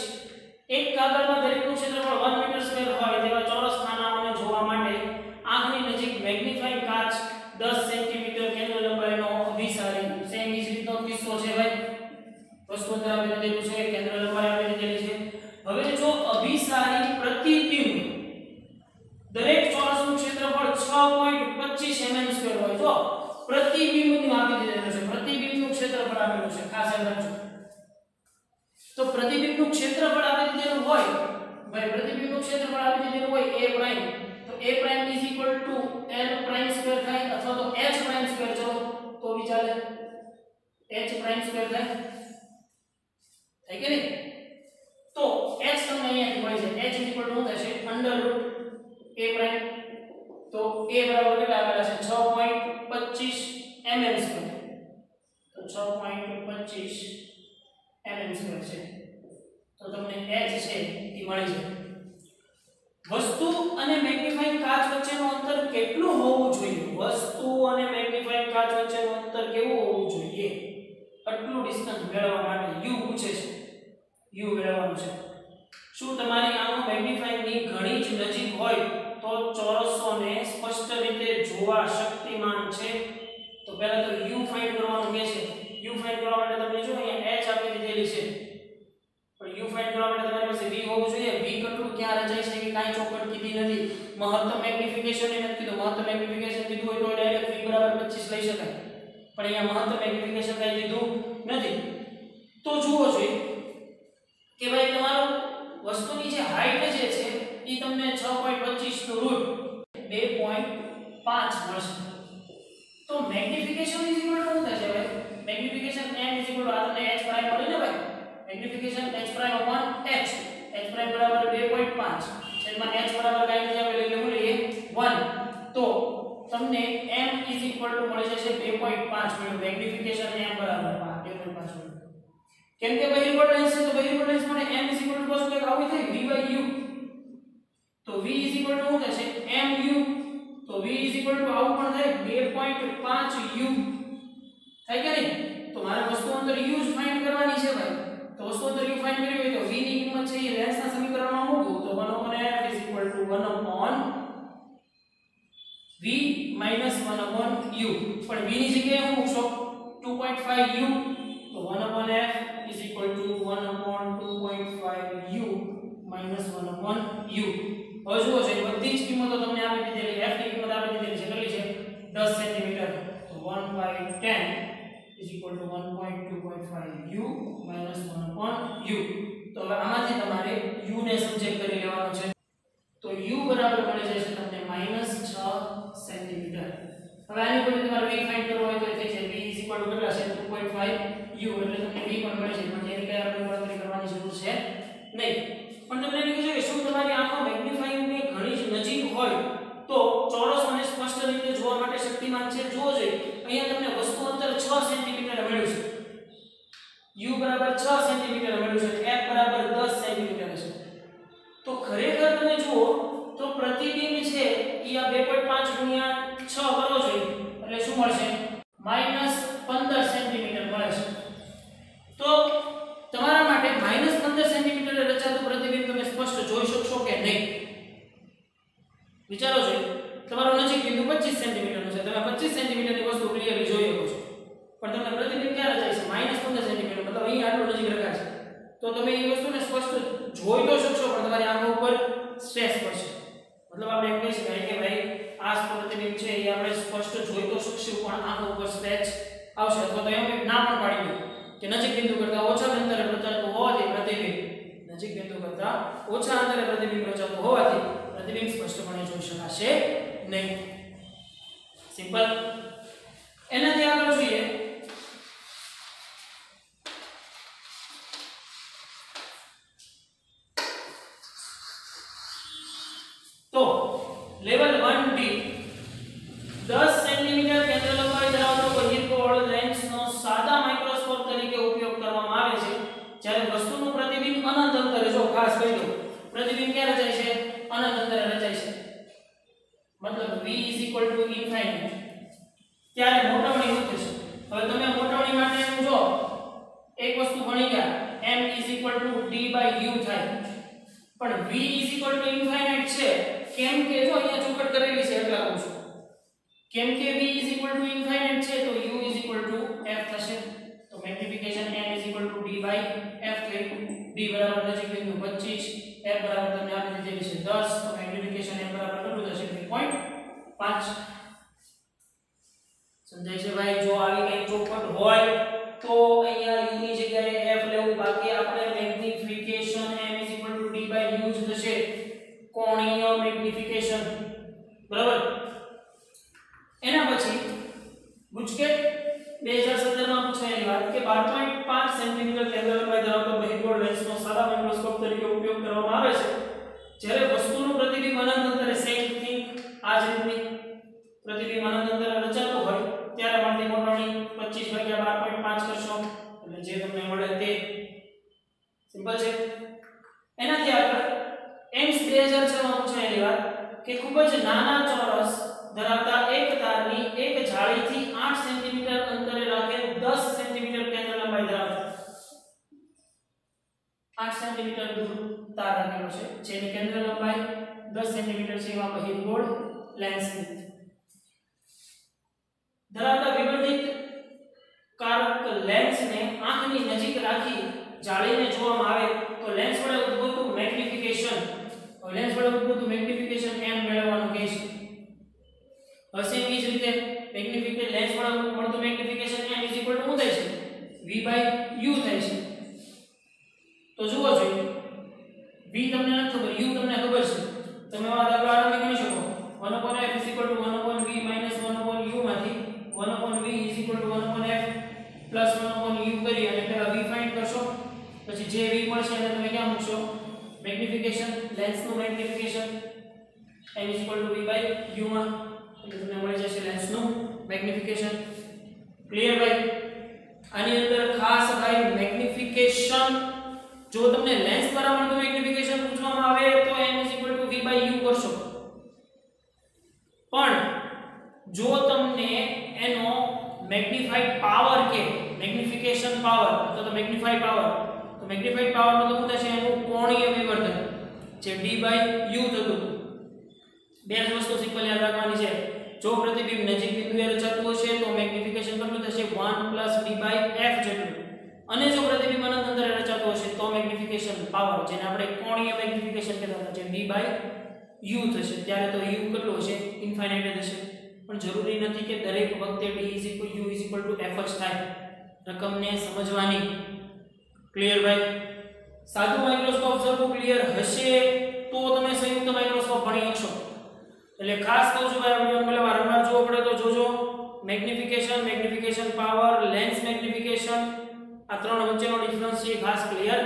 એક કાગળમાં દરેકનું ક્ષેત્રફળ 1 મીટર સ્ક્વેર હોય તેવા ચોરસ ખાનાઓને જોવા માટે આંખની નજીક મેગ્નીફાઇંગ કાચ 10 સેન્ટીમીટર કેન્દ્ર લંબાઈનો અભિસારી, સેમ ઇજ રીતનો કિસ્સો છે ભાઈ. વસ્તુ આપી દીધેલું છે, કેન્દ્ર લંબાઈ આપી દીધેલી છે. હવે જો અભિસારી પ્રતિબિંબ દરેક ચોરસનું ક્ષેત્રફળ 6.25 mm² હોય, જો પ્રતિબિંબનું આપી દીધેલું છે, પ્રતિબિંબનું ક્ષેત્રફળ આપેલું છે, ખાસ યાદ રાખજો. તો પ્રતિબિંબનું ક્ષેત્રફળ આપી દીધેલું હોય ભાઈ, પ્રતિબિંબનું ક્ષેત્રફળ આપી દીધેલું હોય a પ્રાઇમ, તો a prime l prime square થાય, અથવા તો h પ્રાઇમ સ્ક્વેર, ચલો તો બી ચાલે, h પ્રાઇમ સ્ક્વેર થાય કે નહીં? તો h તમને અહીંયાથી મળી જાય, h શું થશે? √ a પ્રાઇમ. તો a બરાબર કેટલા આપેલા છે? 6.25 mm². તો 6.25 mm² છે. તો તમને h છે એ મળી જાય. વસ્તુ અને મેગ્નીફાઇંગ કાચ વચ્ચેનું અંતર કેટલું હોવું જોઈએ? વસ્તુ અને મેગ્નીફાઇંગ કાચ વચ્ચેનું અંતર કેવું હોવું જોઈએ? આટલું ડિસ્ટન્સ મેળવવા માટે u પૂછે છે, u મેળવવાનું છે. શું તમારી આંખો મેગ્નીફાઇંગની ઘણી જ નજીક હોય તો ચોરસોને સ્પષ્ટ રીતે જોવા શક્તિમાન છે? તો પહેલા તો u ફાઇન્ડ કરવાનું કે છે. u ફાઇન્ડ કરવા માટે તમને જો અહીંયા h આપી દીધેલી છે, પણ u ફાઇન્ડ કરવા માટે તમારી પાસે v હોવું જોઈએ. v કેટલું ક્યાં રચાય છે કે કાઈ ચોકડ કીધી નથી, મહત્તમ મેગ્નિફિકેશન એ નથી કીધું. મહત્તમ મેગ્નિફિકેશન કીધું હોય તો ડાયરેક્ટ v બરાબર 25 લઈ શકાય, પણ અહીંયા મહત્તમ મેગ્નિફિકેશન કાઈ કીધું નથી. તો જુઓ જોઈએ કે ભાઈ તમારું વસ્તુની જે હાઈટ જે છે એ તમને 6.25 નું રૂટ 2.5 મળશે. તો મેગ્નિફિકેશન ઇઝ ઇક્વલ ટુ શું થશે ભાઈ? Magnification m is equal to આ તમને h પ્રાઇમ મળે ને ભાઈ, magnification h prime upon h, h prime બરાબર 2.5 છેદમાં h બરાબર કાઈ નથી આપેલ એટલે હું લઈએ 1. તો તમને m ઇઝ ઇક્વલ ટુ મળી જશે 2.5 મળ્યું. મેગ્નિફિકેશન m બરાબર 2.5 મળ્યું. કેમ કે બહિર્ગોળ લેન્સ છે તો બહિર્ગોળ લેન્સ માટે m cos કે આવું થાય v/u, તો v શું થશે mu, તો v આવું પણ થાય 2.5 u થાય કે નહીં? તો મારે વસ્તુ અંતર u જ ફાઇન્ડ કરવાની છે ભાઈ, તો વસ્તુ અંતર u ફાઇન્ડ કરવી હોય તો v ની કિંમત છે એ લેન્સના સમીકરણમાં મૂકું તો 1/f = 1/v - 1/u, પણ v ની જગ્યાએ હું મૂકશો 2.5u, તો 1/f = 1/2.5u - 1/u. હવે જુઓ છે બધી જ કિંમતો તમને આપી દીધેલી, f ની કિંમત આપી દીધેલી છે, કેટલી છે 10 સેન્ટીમીટર, તો 1/10 = 1.2.5u - 1/u. તો હવે આમાંથી તમારે u ને સબજેક્ટ કરી લેવાનો છે, તો u બરાબર મળી જશે તમને -6 સેન્ટીમીટર. હવે આની પર તમારે v ફાઇન્ડ કરવો હોય તો થઈ જાય v કેટલા છે 2.5u, એટલે તમને v પણ મળી જાય, પણ એની કઈ આપણે ગણતરી કરવાની જરૂર છે નહીં. પણ તમને એમ કીધું કે શું તમારી આંખો મેગ્નીફાઈંગ ની ઘણી જ નજીક હોય તો ચોરસ અને સ્પષ્ટ રીતે જોવા માટે શક્તિમાન છે. જોવો જોઈએ અહીંયા તમને વસ્તુ અંતર 6 સેન્ટીમીટર મળ્યું છે, u બરાબર 6 સેન્ટીમીટર મળ્યું છે, f બરાબર 10 સેન્ટીમીટર છે. તો ખરેખર તમે જુઓ તો પ્રતિબિંબ છે એ આ 2.5 ગુણ્યા 6 કરો જોઈએ એટલે શું મળશે -15 સેન્ટીમીટર મળે છે. તો તમારા માટે -15 સેન્ટીમીટરે રચાતું પ્રતિબિંબ તમે સ્પષ્ટ જોઈ શકશો કે નહીં? વિચારો છો, તમારો નજીક બિંદુ 25 સેન્ટીમીટરનો છે, તમે 25 સેન્ટીમીટરની વસ્તુ ક્લિયરલી જોઈ શકો છો, પણ તમને પ્રતિબિંબ ક્યાં રચાય છે -15 સેન્ટીમીટર, મતલબ અહીં આટલું નજીક રખાય છે, તો તમે એ વસ્તુને સ્પષ્ટ જોઈ તો શકશો પણ તમારી આંખો ઉપર સ્ટ્રેસ પડશે. મતલબ આપણે એમ કહી શકાય કે ભાઈ આ પ્રતિબિંબ છે એ આપણે સ્પષ્ટ જોઈ તો શકશું પણ આંખો ઉપર સ્ટ્રેસ આવશે, અથવા તો એમ ના પણ પાડી દો કે નજીક બિંદુ કરતાં ઓછા અંતરે રચાતું હોવાથી પ્રતિબિંબ નજીક બિંદુ કરતાં ઓછા અંતરે પ્રતિબિંબ રચાતું હોવાથી પ્રતિબિંબ સ્પષ્ટપણે જોઈ શકાશે નહીં. સિમ્પલ. એનાથી આગળ જોઈએ તો લેવલ 1D 10 સેન્ટીમીટર કેન્દ્ર લંબાઈ ધરાવતો બહિર્ગોળ લેન્સનો સાદા માઇક્રોસ્કોપ તરીકે ઉપયોગ કરવામાં આવે છે જ્યારે વસ્તુનું પ્રતિબિંબ અનંત અંતરે, જો ખાસ કહી દો પ્રતિબિંબ ક્યાં રચાય છે અનંત અંતરે રચાય છે, મતલબ v = ત્યારે મોટવણી શું થશે? હવે તમે મોટવણી માટે એમ જો એક વસ્તુ ભણી ગયા m = d/u થાય, પણ v = છે કેમ કે જો અહીંયા ચોકટ કરેલી છે એટલા કહું છું, કેમ કે v = છે તો u f થશે, તો મેગ્નિફિકેશન m = d/f થઈ, d બરાબર નજીક બિંદુ 25, f બરાબર તમને આપી દીધેલી છે 10, તો મેગ્નિફિકેશન m બરાબર કેટલું થશે 2.5. સમજાય છે ભાઈ? જો આવી કઈ ચોકટ હોય તો અહીંયા u ની જગ્યાએ f લેવું, બાકી આપણે મેગ્નિફિકેશન m = d/u જ થશે, કોણીય મેગ્નિફિકેશન, બરાબર. એના પછી ગુજકેટ 2017 માં પૂછાયેલી વાત કે 12.5 સેન્ટીમીટર કેન્દ્ર લંબાઈ ધરાવતો બહિર્ગોળ લેન્સનો સાદા માઇક્રોસ્કોપ તરીકે ઉપયોગ કરવામાં આવે છે જ્યારે વસ્તુનું પ્રતિબિંબ અનંત અંતરે સેમ થિંગ આ જ રીતની પ્રતિબિંબ અનંત અંતરે રચાતું હોય ત્યારે મળતી મોટવણી 25/12.5 કરશો એટલે જે તમને મળે તે. સિમ્પલ છે. એનાથી આગળ એમ્સ 2006 માં પૂછાયેલી વાત કે ખૂબ જ નાના ચોરસ ધરાવતા એક તારની એક જાળીથી 8 સેન્ટીમીટર અંતરે રાખેલ 10 સેન્ટીમીટર કેન્દ્ર લંબાઈ ધરાવતો 8 સેન્ટીમીટર દૂર તાર રાખેલો છે જેની કેન્દ્ર લંબાઈ 10 સેન્ટીમીટર છે એવા બહિર્ગોળ લેન્સ ધરાવતા વિવર્ધિત કારક લેન્સને આંખની નજીક રાખી જાળીને જોવામાં આવે તો લેન્સ વડે ઉદ્ભવતું મેગ્નિફિકેશન m મેળવવાનું કહે છે. હશે એ જ રીતે મેગ્નિફિકેશન લેન્સ વડે મળતું મેગ્નિફિકેશન m = શું થાય છે v/u થાય છે. તો જુઓ જોઈએ v તમને નથી ખબર, u તમને ખબર છે, તમે આ દાખલો આરામથી ગણી શકો 1/f = 1/v - 1/u માંથી 1/v = 1/f + 1/u કરી અને પહેલા v ફાઇન્ડ કરશો, પછી જે v મળશે એને તમે ક્યાં મૂકશો મેગ્નિફિકેશન, લેન્સનું મેગ્નિફિકેશન m = v/u માં, એટલે તમને મળી જશે લેન્સનું મેગ્નિફિકેશન. ક્લિયર ભાઈ? આની અંદર ખાસ ભાઈ મેગ્નિફિકેશન મેગ્નિફિકેશન જો તમને લેન્સ દ્વારા મળતું મેગ્નિફિકેશન પૂછવામાં આવે તો m v/u કરશો, પણ જો તમને એનો મેગ્નિફાઈડ પાવર કે મેગ્નિફિકેશન પાવર અથવા તો મેગ્નિફાઈડ પાવર, તો મેગ્નિફાઈડ પાવર મતલબ શું થશે એનું કોણીય વિવર્ધન જે d/u થતું. બે જ વસ્તુ સિમ્પલ યાદ રાખવાની છે. જો પ્રતિબિંબ નજીક બિંદુએ રચાતું હશે તો મેગ્નિફિકેશન કેટલું થશે 1 d/f જેટલું, અને જો પ્રતિબિંબ અનંત અંતરે રચાતું હશે તો મેગ્નિફિકેશન પાવર જેને આપણે કોણીય મેગ્નિફિકેશન કહેતા હતા જે d/u થશે. ત્યારે તો u કેટલું હશે ઇન્ફાઇનાઇટ હશે, પણ જરૂરી નથી કે દરેક વખતે d u f જ થાય. રકમને સમજવાની. ક્લિયર ભાઈ? સાદું માઇક્રોસ્કોપ સરખું ક્લિયર હશે તો તમે સંયુક્ત માઇક્રોસ્કોપ ભણી શકશો. એટલે ખાસ કહું છું ભાઈ, આપણે પેલા વારંવાર જોવો પડે તો જોજો. મેગ્નિફિકેશન પાવર, લેન્સ મેગ્નિફિકેશન, આ ત્રણ વચ્ચેનો ડિફરન્સ છે ખાસ ક્લિયર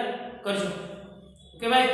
કરજો. ઓકે ભાઈ?